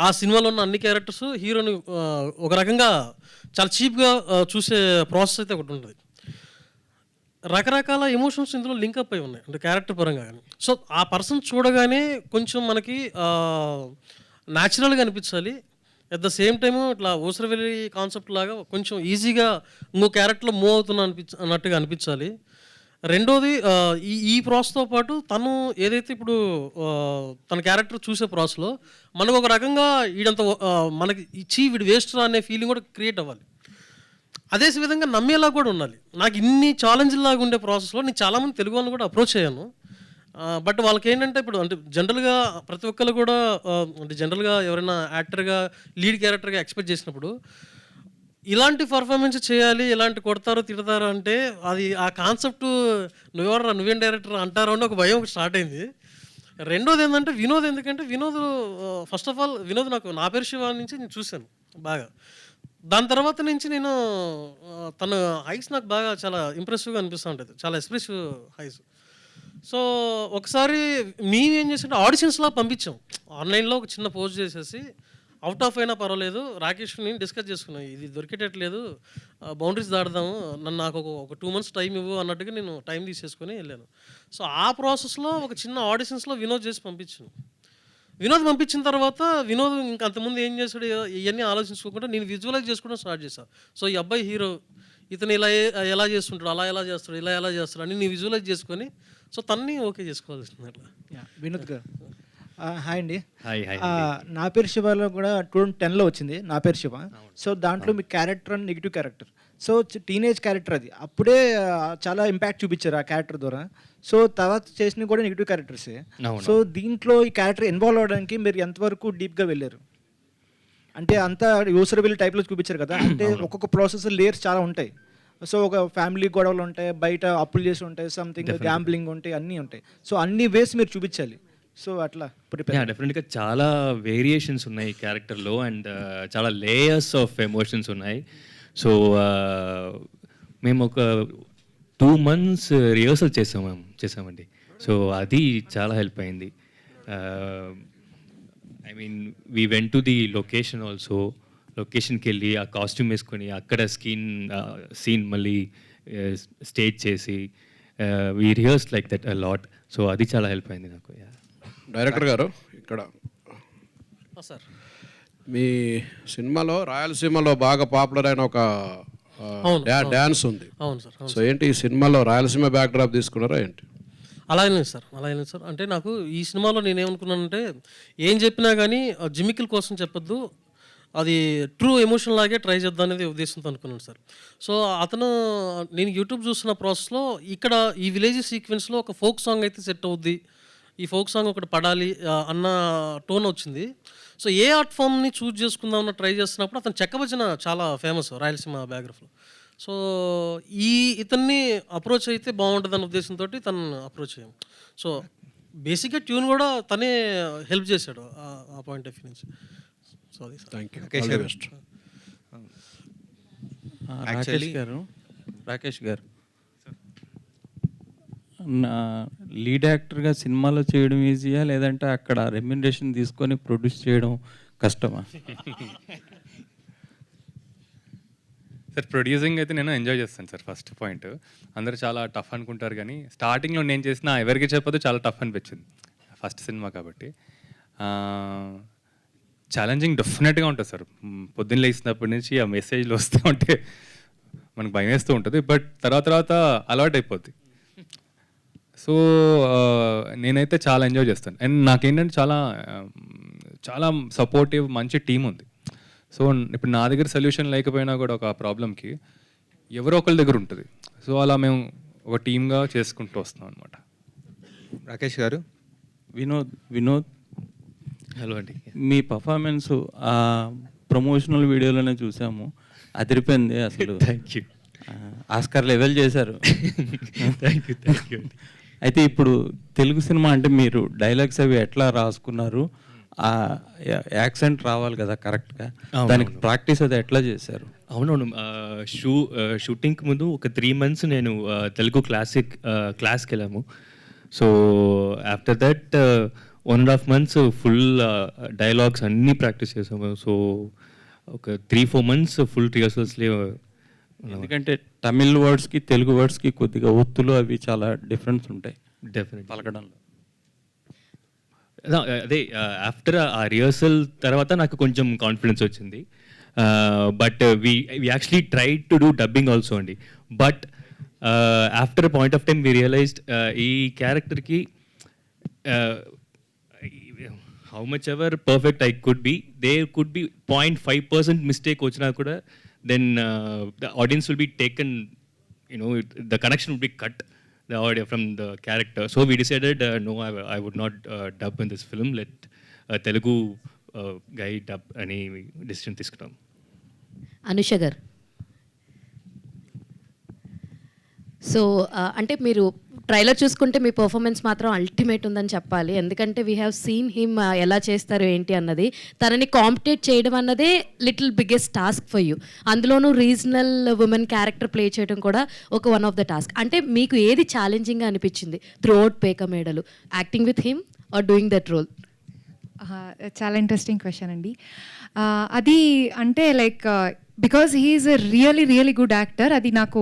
ఆ సినిమాలో ఉన్న అన్ని క్యారెక్టర్స్ హీరోని ఒక రకంగా చాలా చీప్గా చూసే ప్రాసెస్ అయితే ఒకటి ఉంటుంది. రకరకాల ఎమోషన్స్ ఇందులో లింకప్ అయి ఉన్నాయి, అంటే క్యారెక్టర్ పరంగా కానీ. సో ఆ పర్సన్ చూడగానే కొంచెం మనకి న్యాచురల్గా అనిపించాలి, అట్ ద సేమ్ టైము ఇట్లా ఊసరవెల్లి కాన్సెప్ట్ లాగా కొంచెం ఈజీగా ఇంకో క్యారెక్టర్లో మూవ్ అవుతున్నా అన్నట్టుగా అనిపించాలి. రెండోది, ఈ ప్రాసెస్తో పాటు తను ఏదైతే ఇప్పుడు తన క్యారెక్టర్ చూసే ప్రాసెస్లో మనకు ఒక రకంగా వీడంత మనకి ఇచ్చి వీడు వేస్ట్ అనే ఫీలింగ్ కూడా క్రియేట్ అవ్వాలి. అదే విధంగా నమ్మేలా కూడా ఉండాలి. నాకు ఇన్ని ఛాలెంజ్లాగా ఉండే ప్రాసెస్లో నేను చాలామంది తెలుగు వాళ్ళని కూడా అప్రోచ్ అయ్యాను, బట్ వాళ్ళకి ఏంటంటే ఇప్పుడు అంటే జనరల్గా ప్రతి ఒక్కరు కూడా అంటే జనరల్గా ఎవరైనా యాక్టర్గా లీడ్ క్యారెక్టర్గా ఎక్స్పెక్ట్ చేసినప్పుడు ఇలాంటి పర్ఫార్మెన్స్ చేయాలి, ఇలాంటి కొడతారో తిడతారో అంటే అది ఆ కాన్సెప్ట్ నువ్వేం డైరెక్టర్ అంటారో అని ఒక భయం స్టార్ట్ అయింది. రెండోది ఏంటంటే వినోద్, ఎందుకంటే Vinod first of all Vinod నాకు నా పేరు శివ నుంచి నేను చూశాను బాగా. దాని తర్వాత నుంచి నేను తన హైస్ నాకు బాగా చాలా ఇంప్రెసివ్గా అనిపిస్తూ ఉంటుంది, చాలా ఎక్స్ప్రెసివ్ హైస్. సో ఒకసారి మేము ఏం చేసామంటే ఆడిషన్స్లా పంపించాం, ఆన్లైన్లో ఒక చిన్న పోస్ట్ చేసేసి అవుట్ ఆఫ్ అయినా పర్వాలేదు, రాకేష్ని డిస్కస్ చేసుకున్నాం, ఇది దొరికేటట్లేదు, బౌండరీస్ దాడదాము, నాకు ఒక 2 months టైం ఇవ్వు అన్నట్టుగా నేను టైం తీసేసుకొని వెళ్ళాను. సో ఆ ప్రాసెస్లో ఒక చిన్న ఆడిషన్స్లో వినోద్ చేసి పంపించాను. వినోద్ పంపించిన తర్వాత వినోద్ ఇంకా అంతకుముందు ఏం చేశాడు ఇవన్నీ ఆలోచించుకోకుండా నేను విజువలైజ్ చేసుకోవడం స్టార్ట్ చేశాను. సో ఈ అబ్బాయి హీరో, ఇతను ఎలా చేస్తుంటాడు, అలా ఎలా చేస్తాడు, ఎలా చేస్తాడు అని నేను విజువలైజ్ చేసుకొని సో తన్ని ఓకే చేసుకోవాల్సింది అట్లా. వినోద్ గారు హాయ్ అండి. హాయ్. నా పేరు శివలో కూడా 2010లో వచ్చింది నా పేరు శివ. సో దాంట్లో మీ character and negative character. So teenage character అది అప్పుడే చాలా ఇంపాక్ట్ చూపించారు ఆ క్యారెక్టర్ ద్వారా. సో తర్వాత చేసినవి కూడా నెగిటివ్ క్యారెక్టర్సే. అవును. సో దీంట్లో ఈ క్యారెక్టర్ ఇన్వాల్వ్ అవ్వడానికి మీరు ఎంతవరకు డీప్గా వెళ్ళారు? అంటే అంతా యూసర్ విల్ టైప్లో చూపించారు కదా, అంటే ఒక్కొక్క ప్రాసెస్ లేయర్స్ చాలా ఉంటాయి. సో ఒక ఫ్యామిలీ గొడవలు ఉంటాయి, బయట అప్పులు చేసి ఉంటాయి, సంథింగ్ గ్యాంబ్లింగ్ ఉంటాయి, అన్నీ ఉంటాయి. సో అన్ని వేస్ మీరు చూపించాలి. సో అట్లా డెఫినెట్గా చాలా వేరియేషన్స్ ఉన్నాయి ఈ క్యారెక్టర్లో అండ్ చాలా లేయర్స్ ఆఫ్ ఎమోషన్స్ ఉన్నాయి. సో మేము ఒక 2 months రిహర్సల్ చేసామండి. సో అది చాలా హెల్ప్ అయింది. I mean we went to the location also. లొకేషన్కి వెళ్ళి ఆ కాస్ట్యూమ్ వేసుకొని అక్కడ సీన్ మళ్ళీ స్టేజ్ చేసి we rehearse like that a lot. So అది చాలా హెల్ప్ అయింది నాకు. డైరెక్టర్ గారు, ఇక్కడ సార్ మీ సినిమాలో రాయలసీమలో బాగా పాపులర్ అయిన ఒక డ్యాన్స్ ఉంది. అవును సార్. సో ఏంటి ఈ సినిమాలో రాయలసీమ బ్యాక్ డ్రాప్ తీసుకున్నారా ఏంటి? అలా ఏం లేదు సార్. అంటే నాకు ఈ సినిమాలో నేనేమనుకున్నానంటే ఏం చెప్పినా కానీ జిమికిల్ కోసం చెప్పొద్దు, అది ట్రూ ఎమోషన్ లాగే ట్రై చేద్దాం అనేది ఉద్దేశంతో అనుకున్నాను సార్. సో నేను యూట్యూబ్ చూస్తున్న ప్రాసెస్లో ఇక్కడ ఈ విలేజ్ సీక్వెన్స్లో ఒక ఫోక్ సాంగ్ అయితే సెట్ అవుద్ది, ఈ ఫోక్ సాంగ్ ఒకటి పడాలి అన్న టోన్ వచ్చింది. సో ఏ ఆర్ట్ ఫామ్ని చూజ్ చేసుకుందామన్న ట్రై చేస్తున్నప్పుడు అతను చెక్కభజన చాలా ఫేమస్ రాయలసీమ బ్యాక్గ్రౌండ్లో. సో ఇతన్ని అప్రోచ్ అయితే బాగుంటుందన్న ఉద్దేశంతో తను అప్రోచ్ అయ్యాం. సో బేసిక్గా ట్యూన్ కూడా తనే హెల్ప్ చేశాడు ఆ పాయింట్ ఆఫ్ వ్యూ నుంచి. సో అది థ్యాంక్ యూ. రాకేష్ గారు లీడ్ యాక్టర్గా సినిమాలో చేయడం ఈజీయా, లేదంటే అక్కడ రెమ్యునరేషన్ తీసుకొని ప్రొడ్యూస్ చేయడం కష్టమా? సార్ ప్రొడ్యూసింగ్ అయితే నేను ఎంజాయ్ చేస్తాను సార్. ఫస్ట్ పాయింట్, అందరూ చాలా టఫ్ అనుకుంటారు కానీ స్టార్టింగ్లో నేను చేసిన ఎవరికి చెప్పదు చాలా టఫ్ అనిపించింది, ఫస్ట్ సినిమా కాబట్టి. ఛాలెంజింగ్ డెఫినెట్గా ఉంటుంది సార్. పొద్దున్న లేచినప్పటి నుంచి ఆ మెసేజ్లు వస్తూ ఉంటే మనకు భయం వేస్తూ ఉంటుంది, బట్ తర్వాత అలవాటు అయిపోద్ది. సో నేనైతే చాలా ఎంజాయ్ చేస్తాను. అండ్ నాకేంటంటే చాలా సపోర్టివ్ మంచి టీం ఉంది. సో ఇప్పుడు నా దగ్గర సొల్యూషన్ లేకపోయినా కూడా ఒక ప్రాబ్లంకి ఎవరో ఒకరి దగ్గర ఉంటుంది. సో అలా మేము ఒక టీమ్గా చేసుకుంటూ వస్తాం అనమాట. రాకేష్ గారు, వినోద్ హలో అండి. మీ పర్ఫార్మెన్స్ ఆ ప్రమోషనల్ వీడియోలోనే చూసాము, అదిరిపోయింది అసలు. Thank you. ఆస్కార్ లెవెల్ చేశారు. Thank you. అయితే ఇప్పుడు తెలుగు సినిమా అంటే మీరు డైలాగ్స్ అవి ఎట్లా రాసుకున్నారు? ఆ యాక్సెంట్ రావాలి కదా కరెక్ట్గా, దానికి ప్రాక్టీస్ అది ఎట్లా చేశారు? అవునవును. షూటింగ్కి ముందు ఒక 3 months నేను తెలుగు క్లాస్కి వెళ్ళాము. So after that 1.5 months full dialogues అన్నీ ప్రాక్టీస్ చేసాము. సో ఒక 3-4 months ఫుల్ రిహర్సల్స్లో. ఎందుకంటే తమిళ్ వర్డ్స్కి తెలుగు వర్డ్స్కి కొద్దిగా ఒత్తులు అవి చాలా డిఫరెన్స్ ఉంటాయి డెఫినెట్ పలకడంలో. అదే ఆఫ్టర్ ఆ రిహర్సల్ తర్వాత నాకు కొంచెం కాన్ఫిడెన్స్ వచ్చింది. But we actually tried to do dubbing also అండి. But after point of time we realized ఈ క్యారెక్టర్కి how much ever perfect I could be, there could be 0.5% mistake వచ్చినా కూడా then the audience will be taken, the connection will be cut, the audio from the character. So we decided no, I would not dub in this film, let Telugu guy dub any decision తీసుకున్నాం. అనుష గారు, so అంటే మీరు trailer చూసుకుంటే మీ performance మాత్రం ultimate ఉందని చెప్పాలి. ఎందుకంటే we have seen him ఎలా చేస్తారు ఏంటి అన్నది. తనని కాంపిటేట్ చేయడం అన్నదే little biggest task for you. అందులోనూ రీజనల్ ఉమెన్ క్యారెక్టర్ ప్లే చేయడం కూడా ఒక వన్ ఆఫ్ ద టాస్క్. అంటే మీకు ఏది ఛాలెంజింగ్గా అనిపించింది through out Peka Medalu, acting with him or doing that role? చాలా ఇంట్రెస్టింగ్ క్వశ్చన్ అండి. అది అంటే like because he's a really good actor, అది నాకు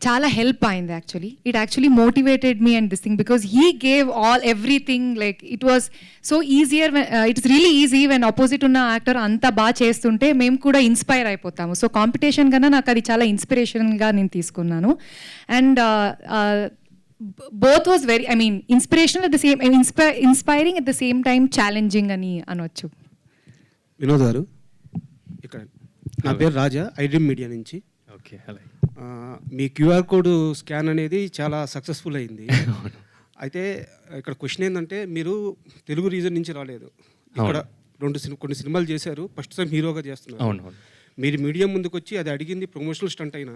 చాలా హెల్ప్ అయింది actually. It actually motivated me and this thing because he gave everything. Like it was so easier, it's really easy when opposite ఉన్న actor అంతా బాగా చేస్తుంటే మేము కూడా ఇన్స్పైర్ అయిపోతాము. సో కాంపిటీషన్ కన్నా నాకు అది చాలా ఇన్స్పిరేషన్గా నేను తీసుకున్నాను. And both was very, I mean, inspirational at the same, inspiring at the same time, challenging అని అనొచ్చు. వినోద్ గారు, ఇక్కడ నా పేరు రాజా, ఐడ్రీమ్ మీడియా నుంచి. ఓకే అలాగే. మీ క్యూఆర్ కోడ్ స్కాన్ అనేది చాలా సక్సెస్ఫుల్ అయింది. అయితే ఇక్కడ క్వశ్చన్ ఏంటంటే మీరు తెలుగు రీజన్ నుంచి రాలేదు. ఇక్కడ కొన్ని సినిమాలు చేశారు, ఫస్ట్ టైం హీరోగా చేస్తున్నారు. అవును. మీరు మీడియా ముందుకు వచ్చి అది అడిగింది ప్రమోషనల్ స్టంట్ అయినా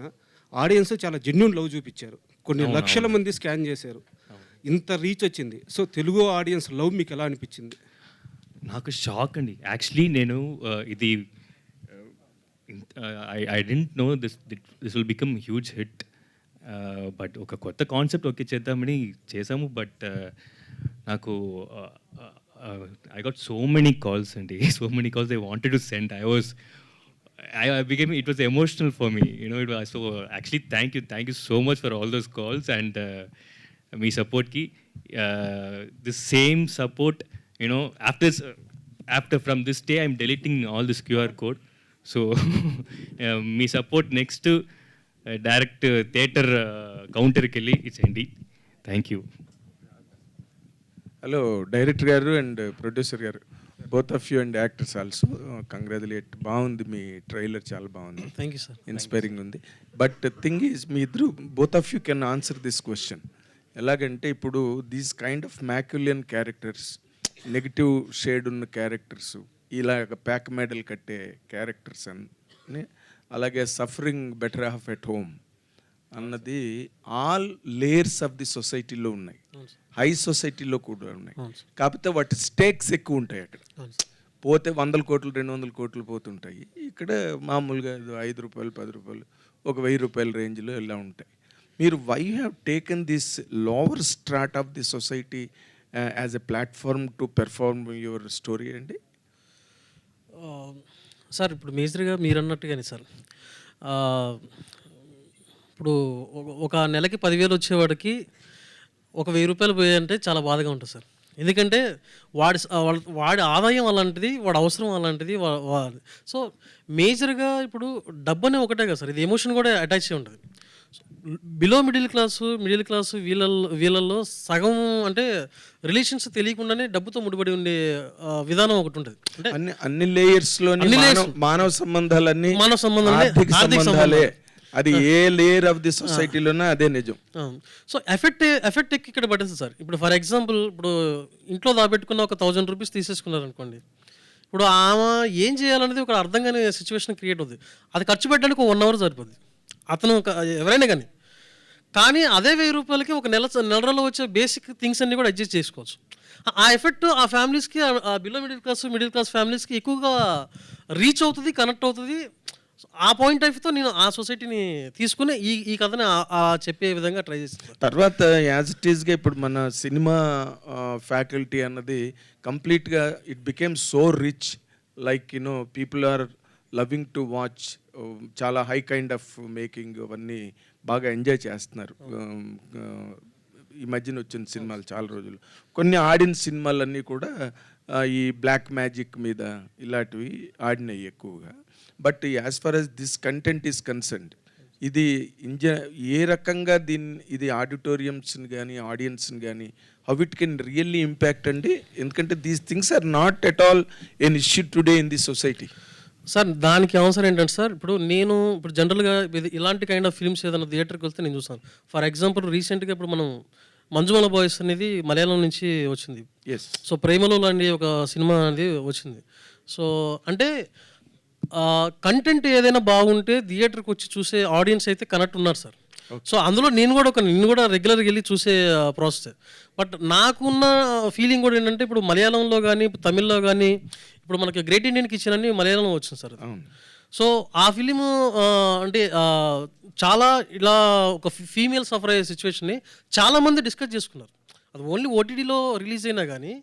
ఆడియన్స్ చాలా జెన్యూన్ లవ్ చూపించారు. కొన్ని లక్షల మంది స్కాన్ చేశారు, ఇంత రీచ్ వచ్చింది. సో తెలుగు ఆడియన్స్ లవ్ మీకు ఎలా అనిపించింది? నాకు షాక్ అండి. యాక్చువల్లీ నేను ఇది I didn't know this will become huge hit. But ఒక కొత్త కాన్సెప్ట్ ఓకే చేద్దామని చేసాము. బట్ నాకు I got so many calls అండి, so many calls I wanted to send. I became, it was emotional for me, you know. It was, so actually thank you so much for all those calls and me support ki the same support, you know. After from this day I'm deleting all this QR code, so me support next to direct theater counter kelli ichandi. Thank you. Hello director గారు and producer గారు, both of you and actors also congratulate. బాగుంది మీ trailer, చాలా బాగుంది. Thank you sir. Inspiring ఉంది. But thing is మీ ఇద్దరు both of you can answer this question. ఎలాగంటే ఇప్పుడు these kind of Machiavellian characters, negative shade ఉన్న క్యారెక్టర్స్, ఇలాగ ప్యాక్ మెడల్ కట్టే క్యారెక్టర్స్ అని, అలాగే suffering better half at home అన్నది ఆల్ లేయర్స్ ఆఫ్ ది సొసైటీలో ఉన్నాయి, హై సొసైటీలో కూడా ఉన్నాయి. కాకపోతే వాటి స్టేక్స్ ఎక్కువ ఉంటాయి. అక్కడ పోతే 100 కోట్లు 200 కోట్లు పోతుంటాయి. ఇక్కడ మామూలుగా 5 రూపాయలు 10 రూపాయలు ఒక 1000 రూపాయల రేంజ్లో ఇలా ఉంటాయి. మీరు why have taken this lower strat of the society as a platform to perform your story అండి? సార్ ఇప్పుడు మేజర్గా మీరు అన్నట్టుగానే సార్, ఇప్పుడు ఒక నెలకి 10,000 వచ్చేవాడికి ఒక 1000 రూపాయలు పోయాయంటే చాలా బాధగా ఉంటుంది సార్. ఎందుకంటే వాడి ఆదాయం అలాంటిది, వాడి అవసరం అలాంటిది. సో మేజర్గా ఇప్పుడు డబ్బు అనే ఒకటే కదా సార్, ఇది ఎమోషన్ కూడా అటాచ్ అయి ఉంటుంది. బిలో మిడిల్ క్లాసు వీళ్ళల్లో సగం అంటే రిలేషన్స్ తెలియకుండానే డబ్బుతో ముడిపడి ఉండే విధానం ఒకటి ఉంటుంది. అంటే అన్ని లేయర్స్లోని మానవ సంబంధాలన్నీ ఆర్థిక సంబంధాలే. అది ఏ లేయర్ ఆఫ్ ది సొసైటీలోనే అదే నిజం. సో ఎఫెక్ట్ ఇక్కడ పడుతుంది సార్. ఇప్పుడు ఫర్ ఎగ్జాంపుల్, ఇప్పుడు ఇంట్లో దాపెట్టుకున్న ఒక 1000 రూపీస్ తీసేసుకున్నారు అనుకోండి, ఇప్పుడు ఆమె ఏం చేయాలనేది ఒక అర్థం కాని సిచ్యువేషన్ క్రియేట్ అవుతుంది. అది ఖర్చు పెట్టడానికి 1 అవర్ సరిపోద్ది అతను ఎవరైనా కానీ అదే 1000 రూపాయలకి ఒక నెలలో వచ్చే బేసిక్ థింగ్స్ అన్ని కూడా అడ్జస్ట్ చేసుకోవచ్చు. ఆ ఎఫెక్ట్ ఆ ఫ్యామిలీస్కి, ఆ బిలో మిడిల్ క్లాస్ ఫ్యామిలీస్కి ఎక్కువగా రీచ్ అవుతుంది, కనెక్ట్ అవుతుంది. ఆ పాయింట్ ఆఫ్ వ్యూతో నేను ఆ సొసైటీని తీసుకుని ఈ కథని చెప్పే విధంగా ట్రై చేస్తాను. తర్వాత యాజ్ ఇట్ ఈస్గా ఇప్పుడు మన సినిమా ఫ్యాకల్టీ అన్నది కంప్లీట్గా it became so rich, like you know people are loving to watch. చాలా హై కైండ్ ఆఫ్ మేకింగ్ అవన్నీ బాగా ఎంజాయ్ చేస్తున్నారు. ఈ మధ్యన వచ్చిన సినిమాలు చాలా రోజులు కొన్ని ఆడిన సినిమాలన్నీ కూడా ఈ బ్లాక్ మ్యాజిక్ మీద ఇలాంటివి ఆడినాయి ఎక్కువగా. But as far as this content is concerned, ఇది ఏ రకంగా ఇది ఆడిటోరియంస్ని కానీ ఆడియన్స్ని కానీ how it can really impact అండి? ఎందుకంటే these things are not at all an issue today in the society. Sir దానికి అవసరం ఏంటంటే సార్, ఇప్పుడు జనరల్గా ఇలాంటి కైండ్ ఆఫ్ ఫిల్మ్స్ ఏదైనా థియేటర్కి వెళ్తే నేను చూస్తాను. ఫర్ ఎగ్జాంపుల్ రీసెంట్గా ఇప్పుడు మనం మంజుమల బాయ్స్ అనేది మలయాళం నుంచి వచ్చింది. సో ప్రేమలో లాంటి ఒక సినిమా అనేది వచ్చింది. సో అంటే కంటెంట్ ఏదైనా బాగుంటే థియేటర్కి వచ్చి చూసే ఆడియన్స్ అయితే కనెక్ట్ ఉన్నారు సార్. సో అందులో నేను కూడా రెగ్యులర్గా వెళ్ళి చూసే ప్రాసెస్. బట్ నాకున్న ఫీలింగ్ కూడా ఏంటంటే, ఇప్పుడు మలయాళంలో కానీ తమిళ్లో కానీ ఇప్పుడు మనకి గ్రేట్ ఇండియన్ కిచెన్ అని మలయాళంలో వచ్చింది సార్. సో ఆ ఫిలిము అంటే చాలా ఇలా ఒక ఫీమేల్ సఫర్ అయ్యే సిచ్యువేషన్ని చాలామంది డిస్కస్ చేసుకున్నారు. అది ఓన్లీ ఓటీటీలో రిలీజ్ అయినా కానీ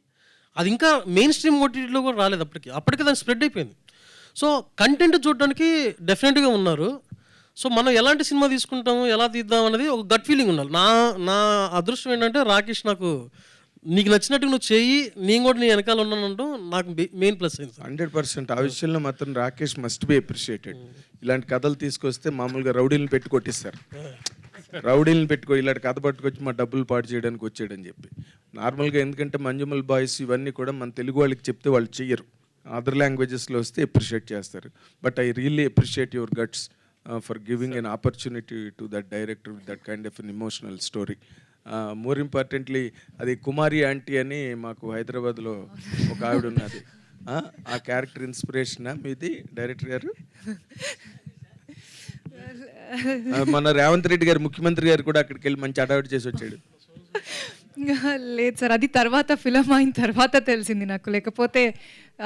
అది ఇంకా మెయిన్ స్ట్రీమ్ ఓటీటీలో కూడా రాలేదు. అప్పటికే దాన్ని స్ప్రెడ్ అయిపోయింది. సో కంటెంట్ చూడడానికి డెఫినెట్గా ఉన్నారు. సో మనం ఎలాంటి సినిమా తీసుకుంటాము, ఎలా తీద్దాం అనేది ఒక గట్ ఫీలింగ్ ఉండాలి. నా అదృష్టం ఏంటంటే, రాకేష్ నాకు నీకు నచ్చినట్టు నువ్వు చెయ్యి, నేను కూడా నీ వెనకాల ఉన్నానంటూ నాకు మెయిన్ ప్లస్ అయింది. 100% ఆ విషయంలో మాత్రం రాకేష్ మస్ట్ బి అప్రిషియేటెడ్. ఇలాంటి కథలు తీసుకొస్తే మామూలుగా రౌడీలను పెట్టి కొట్టిస్తారు. రౌడీలను ఇలాంటి కథ పట్టుకొచ్చి మా డబ్బులు పాటు చేయడానికి వచ్చాడని చెప్పి నార్మల్గా. ఎందుకంటే మంజుమల్ బాయ్స్ ఇవన్నీ కూడా మన తెలుగు వాళ్ళకి చెప్తే వాళ్ళు చెయ్యరు, అదర్ లాంగ్వేజెస్లో వస్తే అప్రిషియేట్ చేస్తారు. But I really appreciate your guts for giving an opportunity to that director with that kind of an emotional story. More importantly, అది కుమారి ఆంటీ అని మాకు హైదరాబాద్లో ఒక ఆవిడ ఉన్నది. ఆ క్యారెక్టర్ ఇన్స్పిరేషనా మీది డైరెక్టర్ గారు? మన రేవంత్ రెడ్డి గారు ముఖ్యమంత్రి గారు కూడా అక్కడికి వెళ్ళి మంచి అడావిడి చేసి వచ్చాడు. లేదు సార్, అది తర్వాత ఫిలం అయిన తర్వాత తెలిసింది నాకు. లేకపోతే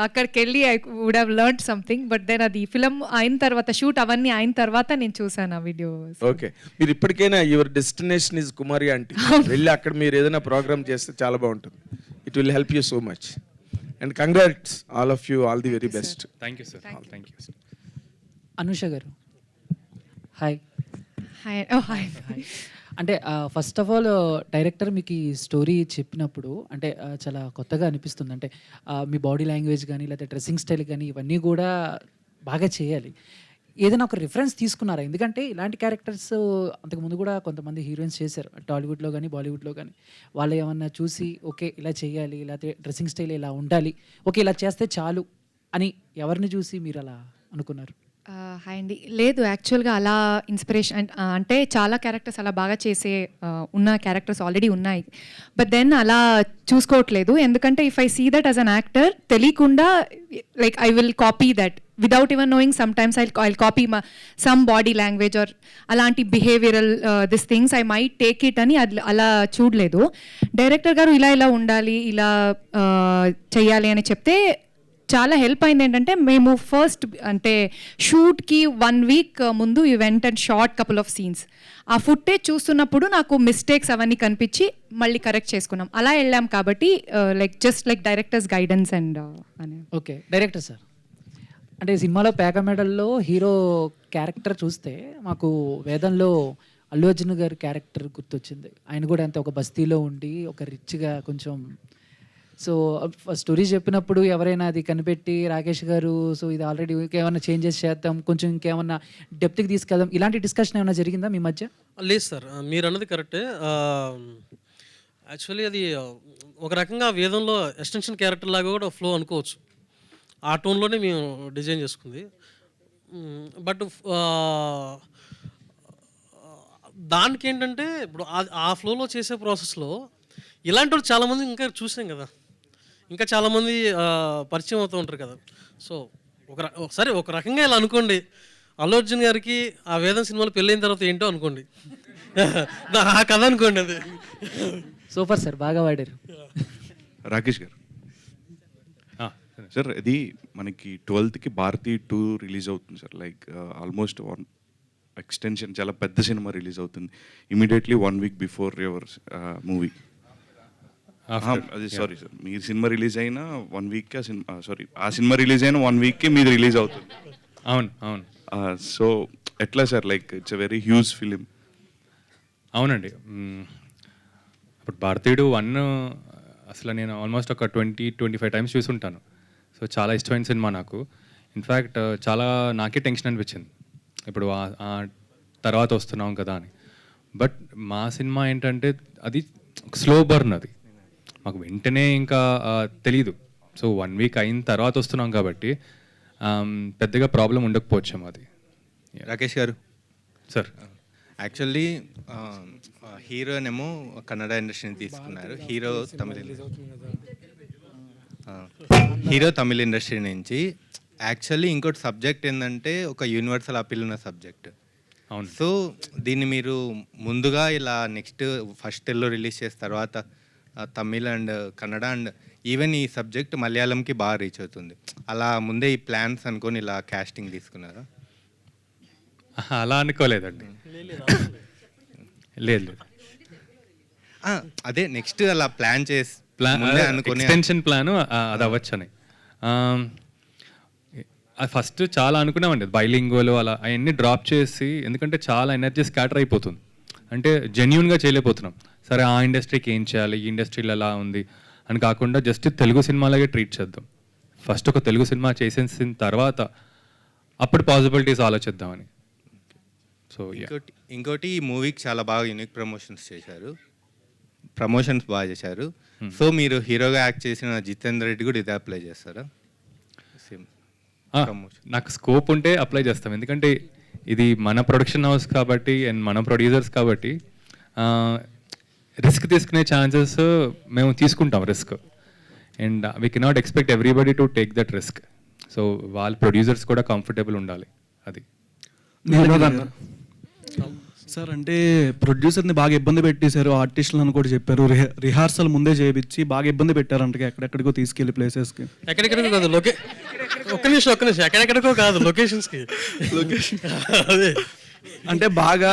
అక్కడికి వెళ్ళి I would have learned something. But then అది ఫిలం అయిన తర్వాత, షూట్ అవన్నీ అయిన తర్వాత నేను చూసాను ఆ వీడియో. ఓకే, మీరు ఇప్పటికైనా your destination is Kumari aunty. వెళ్ళి అక్కడ మీరు ఏదైనా ప్రోగ్రామ్ చేస్తే చాలా బాగుంటుంది. It will help you so much. And congrats all of you, all the very best. Thank you sir. Thank you. Anusha గారు హాయ్. హాయ్. హాయ్. అంటే ఫస్ట్ ఆఫ్ ఆల్ డైరెక్టర్ మీకు ఈ స్టోరీ చెప్పినప్పుడు అంటే చాలా కొత్తగా అనిపిస్తుంది. అంటే మీ బాడీ లాంగ్వేజ్ కానీ లేకపోతే డ్రెస్సింగ్ స్టైల్ కానీ ఇవన్నీ కూడా బాగా చేయాలి. ఏదైనా ఒక రిఫరెన్స్ తీసుకున్నారా? ఎందుకంటే ఇలాంటి క్యారెక్టర్స్ అంతకుముందు కూడా కొంతమంది హీరోయిన్స్ చేశారు, టాలీవుడ్లో కానీ బాలీవుడ్లో కానీ. వాళ్ళు ఏమన్నా చూసి ఓకే ఇలా చేయాలి, లేకపోతే డ్రెస్సింగ్ స్టైల్ ఇలా ఉండాలి, ఓకే ఇలా చేస్తే చాలు అని ఎవరిని చూసి మీరు అలా అనుకున్నారు? హాయ్ అండి. లేదు, యాక్చువల్గా అలా ఇన్స్పిరేషన్ అంటే చాలా క్యారెక్టర్స్ అలా బాగా చేసే ఉన్న క్యారెక్టర్స్ ఆల్రెడీ ఉన్నాయి. బట్ దెన్ అలా చూసుకోవట్లేదు. ఎందుకంటే if I see that as an actor, తెలియకుండా like I will copy that without even knowing. Sometimes I copy some body language or అలాంటి behavioral this things I might take it అని అలా చూడలేదు. Director గారు ఇలా ఇలా ఉండాలి, ఇలా చెయ్యాలి అని చెప్తే చాలా హెల్ప్ అయింది. ఏంటంటే మేము ఫస్ట్ అంటే షూట్కి 1 వీక్ ముందు you went and short couple of scenes. ఆ ఫుటేజ్ చూస్తున్నప్పుడు నాకు మిస్టేక్స్ అవన్నీ కనిపించి మళ్ళీ కరెక్ట్ చేసుకున్నాం. అలా వెళ్ళాం కాబట్టి like just like directors guidance and అని. ఓకే డైరెక్టర్ సార్, అంటే సినిమాలో పేక మెడల్లో హీరో క్యారెక్టర్ చూస్తే మాకు వేదంలో అల్లు అర్జున్ గారి క్యారెక్టర్ గుర్తొచ్చింది. ఆయన కూడా అంతే ఒక బస్తీలో ఉండి ఒక రిచ్గా కొంచెం. సో స్టోరీ చెప్పినప్పుడు ఎవరైనా అది కనిపెట్టి రాకేష్ గారు సో ఇది ఆల్రెడీ ఇంకేమైనా చేంజెస్ చేద్దాం, కొంచెం ఇంకేమన్నా డెప్త్కి తీసుకెళ్దాం, ఇలాంటి డిస్కషన్ ఏమైనా జరిగిందా మీ మధ్య? లేదు సార్, మీరు అన్నది కరెక్టే. యాక్చువల్లీ అది ఒక రకంగా వేదంలో ఎక్స్టెన్షన్ క్యారెక్టర్ లాగా కూడా ఫ్లో అనుకోవచ్చు. ఆ టోన్లోనే మేము డిజైన్ చేసుకుంది. బట్ దానికి ఏంటంటే ఇప్పుడు ఆ ఫ్లోలో చేసే ప్రాసెస్లో ఇలాంటి వాళ్ళు చాలామంది ఇంకా చూసాం కదా, ఇంకా చాలామంది పరిచయం అవుతూ ఉంటారు కదా. సో ఒకసారి ఒక రకంగా ఇలా అనుకోండి, అల్లు అర్జున్ గారికి ఆ వేదం సినిమాలో పెళ్ళైన తర్వాత ఏంటో అనుకోండి, ఆ కథ అనుకోండి. అది సూపర్ సార్, బాగా వాడారు. రాకేష్ గారు సార్, ఇది మనకి 12th భారతీ 2 రిలీజ్ అవుతుంది సార్. లైక్ ఆల్మోస్ట్ 1 ఎక్స్టెన్షన్, చాలా పెద్ద సినిమా రిలీజ్ అవుతుంది immediately 1 week before your movie. అది సారీ సార్, మీ సినిమా రిలీజ్ అయిన 1 వీక్ ఆ సినిమా రిలీజ్ అయిన 1 వీక్కే మీది రిలీజ్ అవుతుంది. అవును అవును. సో ఎట్లా sir, like it's a very huge film. అవునండి. ఇప్పుడు భారతీయుడు 1 అసలు నేను ఆల్మోస్ట్ ఒక 20-25 టైమ్స్ చూసుంటాను. సో చాలా ఇష్టమైన సినిమా నాకు. ఇన్ఫ్యాక్ట్ చాలా నాకే టెన్షన్ అనిపించింది ఇప్పుడు తర్వాత వస్తున్నాం కదా అని. బట్ మా సినిమా ఏంటంటే అది స్లో బర్న్, అది మాకు వెంటనే ఇంకా తెలీదు. సో 1 వీక్ అయిన తర్వాత వస్తున్నాం కాబట్టి పెద్దగా ప్రాబ్లం ఉండకపోవచ్చాము. అది రాకేష్ గారు సార్, యాక్చువల్లీ హీరోనేమో కన్నడ ఇండస్ట్రీని తీసుకున్నారు, హీరో తమిళ ఇండస్ట్రీ నుంచి. యాక్చువల్లీ ఇంకోటి సబ్జెక్ట్ ఏంటంటే ఒక యూనివర్సల్ అపీల్ ఉన్న సబ్జెక్ట్. అవును. సో దీన్ని మీరు ముందుగా ఇలా నెక్స్ట్ ఫస్ట్ తెలుగులో రిలీజ్ చేసిన తర్వాత Tamil and Kannada and even ఈ సబ్జెక్ట్ మలయాళంకి బాగా రీచ్ అవుతుంది. అలా ముందే ఈ ప్లాన్స్ అనుకొని ఇలా కాస్టింగ్ తీసుకున్నారా? అలా అనుకోలేదండి. లేదు, అదే నెక్స్ట్ అలా ప్లాన్ చేసి ఎక్స్టెన్షన్ ప్లాన్ అది అవ్వచ్చని ఫస్ట్ చాలా అనుకున్నామండి. బైలింగ్వల్ అలా అవన్నీ డ్రాప్ చేసి, ఎందుకంటే చాలా ఎనర్జీ స్కాటర్ అయిపోతుంది, అంటే జెన్యూన్గా చేయలేకపోతున్నాం. సరే ఆ ఇండస్ట్రీకి ఏం చేయాలి, ఈ ఇండస్ట్రీలో ఎలా ఉంది అని కాకుండా జస్ట్ తెలుగు సినిమాలాగే ట్రీట్ చేద్దాం. ఫస్ట్ ఒక తెలుగు సినిమా చేసేసిన తర్వాత అప్పుడు పాసిబిలిటీస్ ఆలోచిద్దామని. సో ఇంకోటి ఈ మూవీకి చాలా బాగా యూనిక్ ప్రమోషన్స్ బాగా చేశారు. సో మీరు హీరోగా యాక్ట్ చేసిన జితేందర్ రెడ్డి కూడా ఇదే అప్లై చేస్తారా? నాకు స్కోప్ ఉంటే అప్లై చేస్తాం, ఎందుకంటే ఇది మన ప్రొడక్షన్ హౌస్ కాబట్టి అండ్ మన ప్రొడ్యూసర్స్ కాబట్టి రిస్క్ తీసుకునే ఛాన్సెస్ మేము తీసుకుంటాం risk. And we cannot expect everybody to take that risk. So వాళ్ళ ప్రొడ్యూసర్స్ కూడా కంఫర్టబుల్ ఉండాలి. అది సార్ అంటే ప్రొడ్యూసర్ని బాగా ఇబ్బంది పెట్టేశారు, ఆర్టిస్టులను కూడా చెప్పారు, రిహార్సల్ ముందే చేయించి బాగా ఇబ్బంది పెట్టారంట ఎక్కడెక్కడికో తీసుకెళ్లి ప్లేసెస్కి. ఎక్కడెక్కడికో కాదు, ఒక్క నిమిషం ఎక్కడెక్కడికో కాదు, లొకేషన్స్కి. లొకేషన్ అదే అంటే బాగా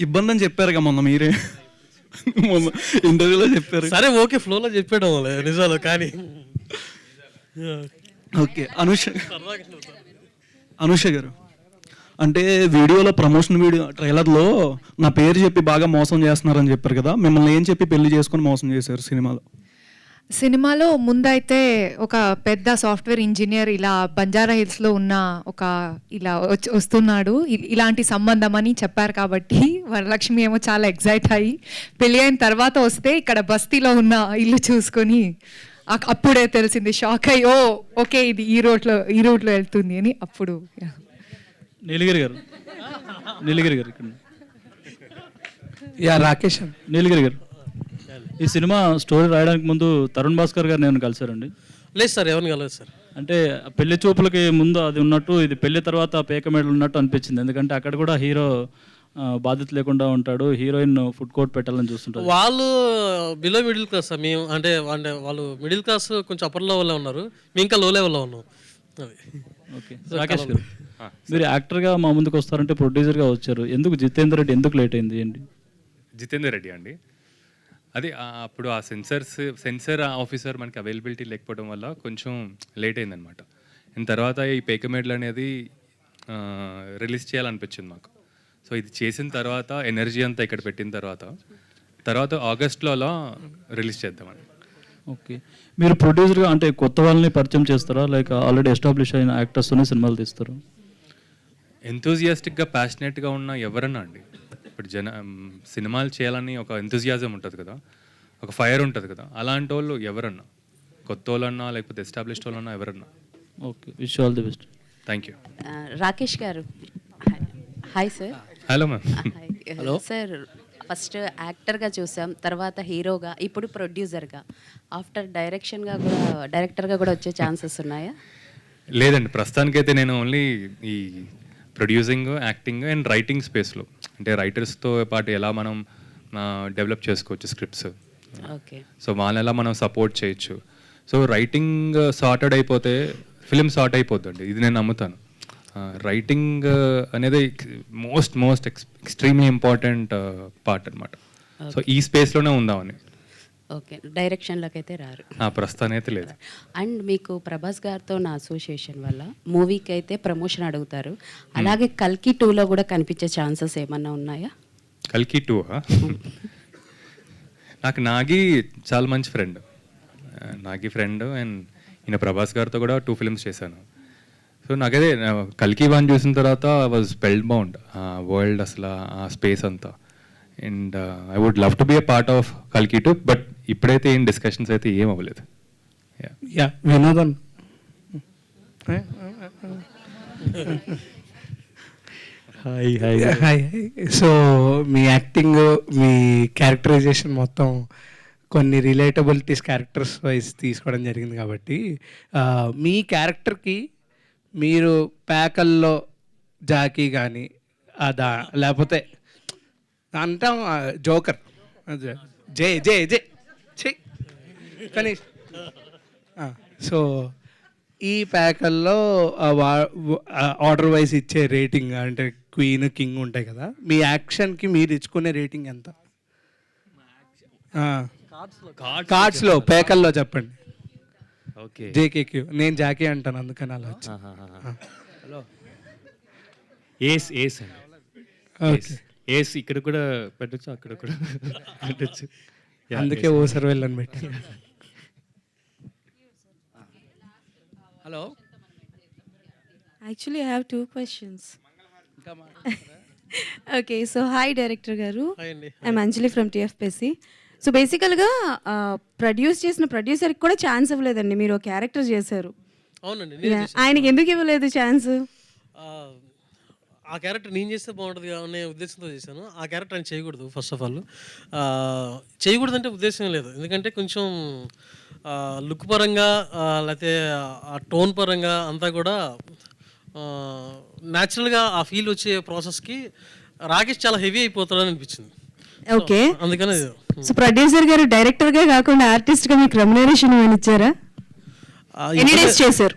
ఇబ్బంది అని చెప్పారుగా మొన్న మీరే, మొన్న ఇంటర్వ్యూలో చెప్పారు. సరే ఓకే, ఫ్లోలో చెప్పాడు నిజాలు. కానీ ఓకే అనూష గారు, అంటే వీడియోలో ప్రమోషన్ వీడియో ట్రైలర్లో నా పేరు చెప్పి బాగా మోసం చేస్తున్నారని చెప్పారు కదా, మిమ్మల్ని ఏం చెప్పి పెళ్లి చేసుకొని మోసం చేశారు సినిమాలో? సినిమాలో ముందైతే ఒక పెద్ద సాఫ్ట్వేర్ ఇంజనీర్ ఇలా బంజారా హిల్స్లో ఉన్న ఒక ఇలా వస్తున్నాడు, ఇలాంటి సంబంధం అని చెప్పారు కాబట్టి వరలక్ష్మి ఏమో చాలా ఎగ్జైట్ అయ్యి పెళ్ళి అయిన తర్వాత వస్తే ఇక్కడ బస్తీలో ఉన్న ఇల్లు చూసుకొని అప్పుడే తెలిసింది, షాక్ అయ్యి ఓ ఓకే ఇది ఈ రూట్లో వెళ్తుంది అని. అప్పుడు నీలగిరి గారు ఇక్కడ రాకేష్ నీలగిరి గారు, ఈ సినిమా స్టోరీ రాయడానికి ముందు తరుణ్ భాస్కర్ గారు నేను కలిసారండి? లేదు సార్, ఎవరిని కలలేదు సార్. అంటే పెళ్లి చూపులకి ముందు అది ఉన్నట్టు, ఇది పెళ్లి తర్వాత పేక మేడలు ఉన్నట్టు అనిపించింది. ఎందుకంటే అక్కడ కూడా హీరో బాధ్యత లేకుండా ఉంటాడు, హీరోయిన్ ఫుడ్ కోర్ట్ పెట్టాలని చూస్తుంటారు. వాళ్ళు బిలో మిడిల్ క్లాస్ సార్, మేము అంటే వాళ్ళు మిడిల్ క్లాస్ కొంచెం అప్పర్ లెవెల్లో ఉన్నారు, మేము ఇంకా లో లెవెల్లో ఉన్నాం. అది ఓకే. రాకేష్ గారు, మీరు యాక్టర్గా మా ముందుకు వస్తారంటే ప్రొడ్యూసర్గా వచ్చారు, ఎందుకు జితేందర్ రెడ్డి ఎందుకు లేట్ అయింది ఏంటి? జితేందర్ రెడ్డి అండి, అది అప్పుడు ఆ సెన్సర్ ఆఫీసర్ మనకి అవైలబిలిటీ లేకపోవడం వల్ల కొంచెం లేట్ అయిందనమాట. అండ్ తర్వాత ఈ పేకమేడ్లు అనేది రిలీజ్ చేయాలనిపించింది మాకు. సో ఇది చేసిన తర్వాత ఎనర్జీ అంతా ఇక్కడ పెట్టిన తర్వాత ఆగస్ట్లో అలా రిలీజ్ చేద్దామని. ఓకే. మీరు ప్రొడ్యూసర్గా అంటే కొత్త వాళ్ళని పరిచయం చేస్తారా, లైక్ ఆల్రెడీ ఎస్టాబ్లిష్ అయిన యాక్టర్స్తోనే సినిమాలు తీస్తారా? ఎంతూజియాస్టిక్గా ప్యాషనేట్గా ఉన్న ఎవరన్నా అండి, ఇప్పుడు సినిమాలు చేయాలని ఒక ఎంతూజియాజం ఉంటుంది కదా, ఒక ఫైర్ ఉంటుంది కదా, అలాంటి వాళ్ళు ఎవరన్నా, కొత్త వాళ్ళన్నా లేకపోతే ఎస్టాబ్లిష్డ్ వాళ్ళన్నా ఎవరన్నా. Okay, wish all the best. Thank you. Rakesh గారు, hi sir. Hello ma'am. Hello sir, first యాక్టర్గా చూసాం, తర్వాత హీరోగా, ఇప్పుడు ప్రొడ్యూసర్గా, ఆఫ్టర్ డైరెక్టర్గా కూడా వచ్చే ఛాన్సెస్ ఉన్నాయా? లేదండి, ప్రస్తుతానికైతే నేను ఓన్లీ ఈ ప్రొడ్యూసింగ్, యాక్టింగ్ అండ్ రైటింగ్ స్పేస్లో, అంటే రైటర్స్తో పాటు ఎలా మనం డెవలప్ చేసుకోవచ్చు స్క్రిప్ట్స్, ఓకే, సో వాళ్ళని ఎలా మనం సపోర్ట్ చేయొచ్చు. సో రైటింగ్ సార్టెడ్ అయిపోతే ఫిలిం సార్ట్ అయిపోద్దండి, ఇది నేను నమ్ముతాను. రైటింగ్ అనేది మోస్ట్ ఎక్స్ట్రీమ్లీ ఇంపార్టెంట్ పార్ట్ అనమాట. సో ఈ స్పేస్లోనే ఉందామని. ఓకే, డైరెక్షన్లోకి అయితే రారు ప్రస్తుతానికి అయితే లేదు. అండ్ మీకు ప్రభాస్ గారితో నా అసోసియేషన్ వల్ల మూవీకి అయితే ప్రమోషన్ అడుగుతారు, అలాగే కల్కి 2లో కూడా కనిపించే ఛాన్సెస్ ఏమన్నా ఉన్నాయా? కల్కి 2 నాకు నాగి చాలా మంచి ఫ్రెండ్, నాగి ఫ్రెండ్. అండ్ ఈయన ప్రభాస్ గారితో కూడా 2 ఫిల్మ్స్ చేశాను. సో నాకైతే కల్కి 1 చూసిన తర్వాత ఐ వాజ్ స్పెల్ బౌండ్, ఆ వరల్డ్ అసలు ఆ స్పేస్ అంతా. And I would love to be a part of కల్కి 2, బట్ ఇప్పుడైతే ఏం డిస్కషన్స్ అయితే ఏం అవ్వలేదు. వినోదన్, హాయ్. సో మీ యాక్టింగ్, మీ క్యారెక్టరైజేషన్ మొత్తం కొన్ని రిలేటబిలిటీస్ క్యారెక్టర్స్ వైజ్ తీసుకోవడం జరిగింది కాబట్టి మీ క్యారెక్టర్కి మీరు ప్యాకల్లో జాకీ కానీ లేకపోతే అంటాం జోకర్, జే జే జే ఛీ కానీ సో ఈ ప్యాకల్లో ఆర్డర్ వైజ్ ఇచ్చే రేటింగ్ అంటే క్వీన్, కింగ్ ఉంటాయి కదా, మీ యాక్షన్కి మీరు ఇచ్చుకునే రేటింగ్ ఎంత? కార్డ్స్లో ప్యాకల్లో చెప్పండి. ఓకే, జేకేక్యూ, నేను జాకీ అంటాను అందుకని అలా వచ్చి. హలో, ఏస్ అండి, ఏస్ ఇక్కడ కూడా పెట్టచ్చు, అక్కడ కూడా పెట్టచ్చు, అందుకే ఓసర్ వెళ్ళని పెట్టి. Hello. Actually, I have 2 questions. Okay, so hi Director Garu. Hi Andy. I'm Anjali from TFPC. So బేసికల్గా ప్రొడ్యూస్ చేసిన ప్రొడ్యూసర్కి కూడా ఛాన్స్ ఇవ్వలేదండి, మీరు క్యారెక్టర్ చేశారు. అవునండి, నేనే చేశాను. ఆయనకి ఎందుకు ఇవ్వలేదు ఛాన్స్? ఆ క్యారెక్టర్ నేను చేస్తే బాగుంటుంది అనే ఉద్దేశంతో చేశాను. ఆ క్యారెక్టర్ ఆయన చేయకూడదు. ఫస్ట్ ఆఫ్ ఆల్ చేయకూడదు అంటే ఉద్దేశం లేదు, ఎందుకంటే కొంచెం లుక్ పరంగా లేకపోతే ఆ టోన్ పరంగా అంతా కూడా న్యాచురల్గా ఆ ఫీల్ వచ్చే ప్రాసెస్కి రాకేష్ చాలా హెవీ అయిపోతాడని అనిపించింది. ఓకే, అందుకని సో ప్రొడ్యూసర్ గారు డైరెక్టర్గా కాకుండా ఆర్టిస్ట్గా మీకు రెమ్యునరేషన్ ఏమైనా ఇచ్చారా? ఎన్ని డేస్ చేశారు?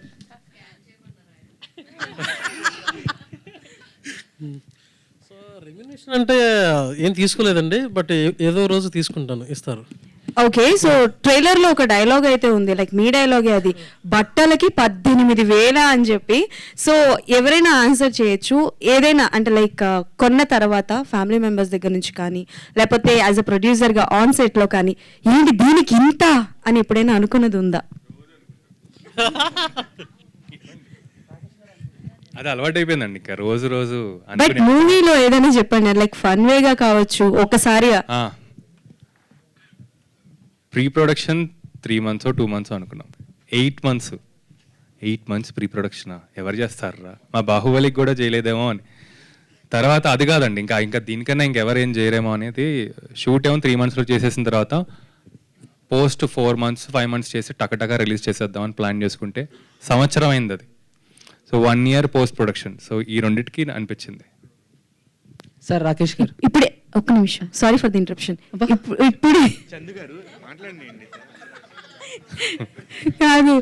సో రెమ్యునరేషన్ అంటే ఏం తీసుకోలేదండి, బట్ ఏదో రోజు తీసుకుంటాను, ఇస్తారు. ఓకే, సో ట్రైలర్లో ఒక డైలాగ్ అయితే ఉంది, లైక్ మీ డైలాగే అది, బట్టలకి 18,000 అని చెప్పి. సో ఎవరైనా ఆన్సర్ చేయొచ్చు, ఏదైనా అంటే లైక్ కొన్న తర్వాత ఫ్యామిలీ మెంబర్స్ దగ్గర నుంచి కానీ, లేకపోతే యాజ్ అ ప్రొడ్యూసర్గా ఆన్ సెట్లో కానీ, ఏంటి దీనికి ఇంత అని ఎప్పుడైనా అనుకున్నది ఉందా? అది అలవాటు అయిపోయిందండి, ఇంకా రోజు రోజు బట్ మూవీలో ఏదైనా చెప్పండి, లైక్ ఫన్ వేగా కావచ్చు, ఒకసారి ప్రీ ప్రొడక్షన్ 3 months 2 months అనుకున్నాం. 8 months ప్రీ ప్రొడక్షన్ ఎవరు చేస్తారా, మా బాహుబలికి కూడా చేయలేదేమో అని. తర్వాత అది కాదండి, ఇంకా దీనికన్నా ఇంకెవరు ఏం చేయరేమో అనేది. షూట్ ఏమో 3 monthsలో చేసేసిన తర్వాత పోస్ట్ 4 months 5 months చేసి టకటగా రిలీజ్ చేసేద్దామని ప్లాన్ చేసుకుంటే సంవత్సరం అయింది అది. So 1 year post production. So ఈ రెండింటికి అనిపించింది. సార్ రాకేష్ గారు, ఇప్పుడే ఒక్క నిమిషం, సారీ ఫర్ ది ఇంటరప్షన్. ఇప్పుడే కాదు,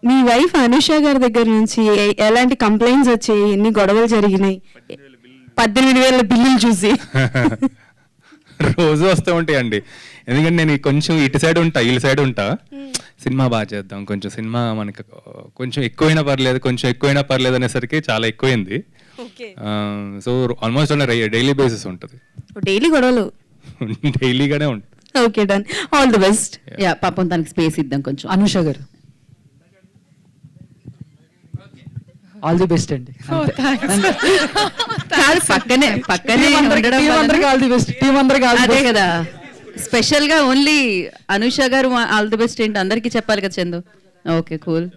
మీ వైఫ్ అనుష గారి దగ్గర నుంచి ఎలాంటి కంప్లైంట్స్ వచ్చాయి, ఎన్ని గొడవలు జరిగినాయి 18,000 బిల్లులు చూసి? రోజు వస్తూ ఉంటాయండి, ఎందుకంటే నేను కొంచెం ఇటు సైడ్ ఉంటా, వీళ్ళ సైడ్ ఉంటా. సినిమా బాగా చేద్దాం, కొంచెం సినిమా మనకి కొంచెం ఎక్కువైనా పర్లేదు అనేసరికి చాలా ఎక్కువైంది. So almost on daily basis ఉంటుంది, డైలీ గొడవలు డైలీగానే ఉంటుంది. Okay, done, all the best. Yeah, పాపం తనకి స్పేస్ ఇద్దాం కొంచెం. అనుష గారు, ఆల్ ది బెస్ట్ అండి. పక్కనే ఆల్ ది బెస్ట్, టీం అందరికి ఆల్ ది అదే బెస్ట్ కదా, స్పెషల్గా ఓన్లీ అనుష గారు ఆల్ ది బెస్ట్ ఏంటి అందరికీ చెప్పాలి కదా చందు. Okay, cool.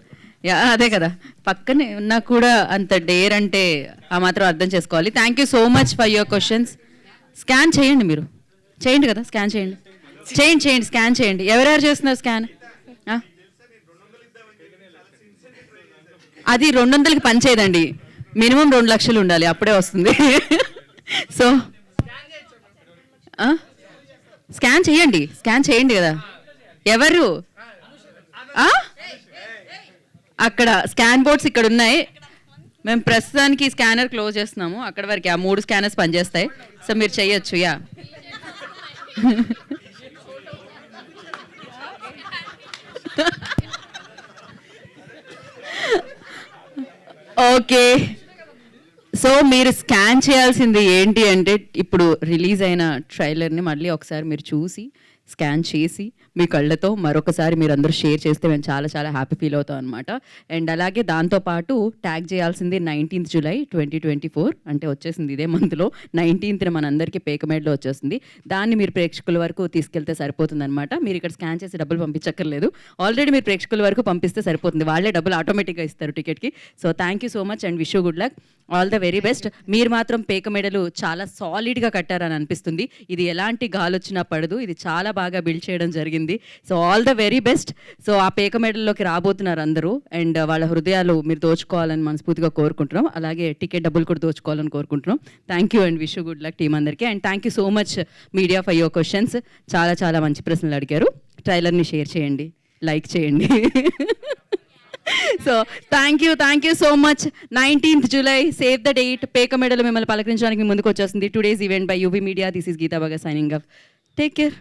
యా, అదే కదా, పక్కనే ఉన్నా కూడా అంత డేర్ అంటే ఆ మాత్రం అర్థం చేసుకోవాలి. Thank you so much for your questions. Scan చేయండి, మీరు చేయండి కదా, స్కాన్ చేయండి, స్కాన్ చేయండి. ఎవరెవరు చేస్తున్నారు స్కాన్? అది 200కి పనిచేయదండి, మినిమం 2 లక్షలు ఉండాలి, అప్పుడే వస్తుంది. సో స్కాన్ చేయండి కదా. ఎవరు అక్కడ స్కాన్ బోర్డ్స్ ఇక్కడ ఉన్నాయి, మేము ప్రస్తుతానికి స్కానర్ క్లోజ్ చేస్తున్నాము, అక్కడ వరకు ఆ 3 స్కానర్స్ పనిచేస్తాయి. సో మీరు చేయొచ్చు. Yeah, okay. సో మీరు స్కాన్ చేయాల్సింది ఏంటి అంటే, ఇప్పుడు రిలీజ్ అయిన ట్రైలర్ని మళ్ళీ ఒకసారి మీరు చూసి స్కాన్ చేసి మీ కళ్ళతో మరొకసారి మీరు అందరూ షేర్ చేస్తే మేము చాలా చాలా హ్యాపీ ఫీల్ అవుతాం అనమాట. అండ్ అలాగే దాంతోపాటు ట్యాగ్ చేయాల్సింది 19th July 2024, అంటే వచ్చేసింది ఇదే మంత్లో 19th మనందరికీ పేకమేడ్లో వచ్చేస్తుంది. దాన్ని మీరు ప్రేక్షకుల వరకు తీసుకెళ్తే సరిపోతుంది అనమాట. మీరు ఇక్కడ స్కాన్ చేసి డబ్బులు పంపించక్కర్లేదు, ఆల్రెడీ మీరు ప్రేక్షకుల వరకు పంపిస్తే సరిపోతుంది, వాళ్ళే డబ్బులు ఆటోమేటిక్గా ఇస్తారు టికెట్కి. So thank you so much and wish you good luck, all the very best. మీరు మాత్రం పేకమేడలు చాలా సాలిడ్గా కట్టారని అనిపిస్తుంది, ఇది ఎలాంటి గాలి వచ్చినా పడదు, ఇది చాలా బాగా బిల్డ్ చేయడం జరిగింది. So all the very best. So ఆ పేక మెడల్లోకి రాబోతున్నారు అందరూ, అండ్ వాళ్ళ హృదయాలు మీరు దోచుకోవాలని మనస్ఫూర్తిగా కోరుకుంటున్నాం, అలాగే టికెట్ డబ్బులు కూడా దోచుకోవాలని కోరుకుంటున్నాం. Thank you and wish good luck team అందరికీ. And thank you so much media for your questions. చాలా చాలా మంచి ప్రశ్నలు అడిగారు. ట్రైలర్ని షేర్ చేయండి, లైక్ చేయండి. So thank you so much. 19th July, save the date. Pekamedalu మిమ్మల్ని పలకరించడానికి ముందుకు వచ్చేస్తుంది. Today's event by UV media. This is Geetha బాగా సైనింగ్ ఆఫ్. Take care.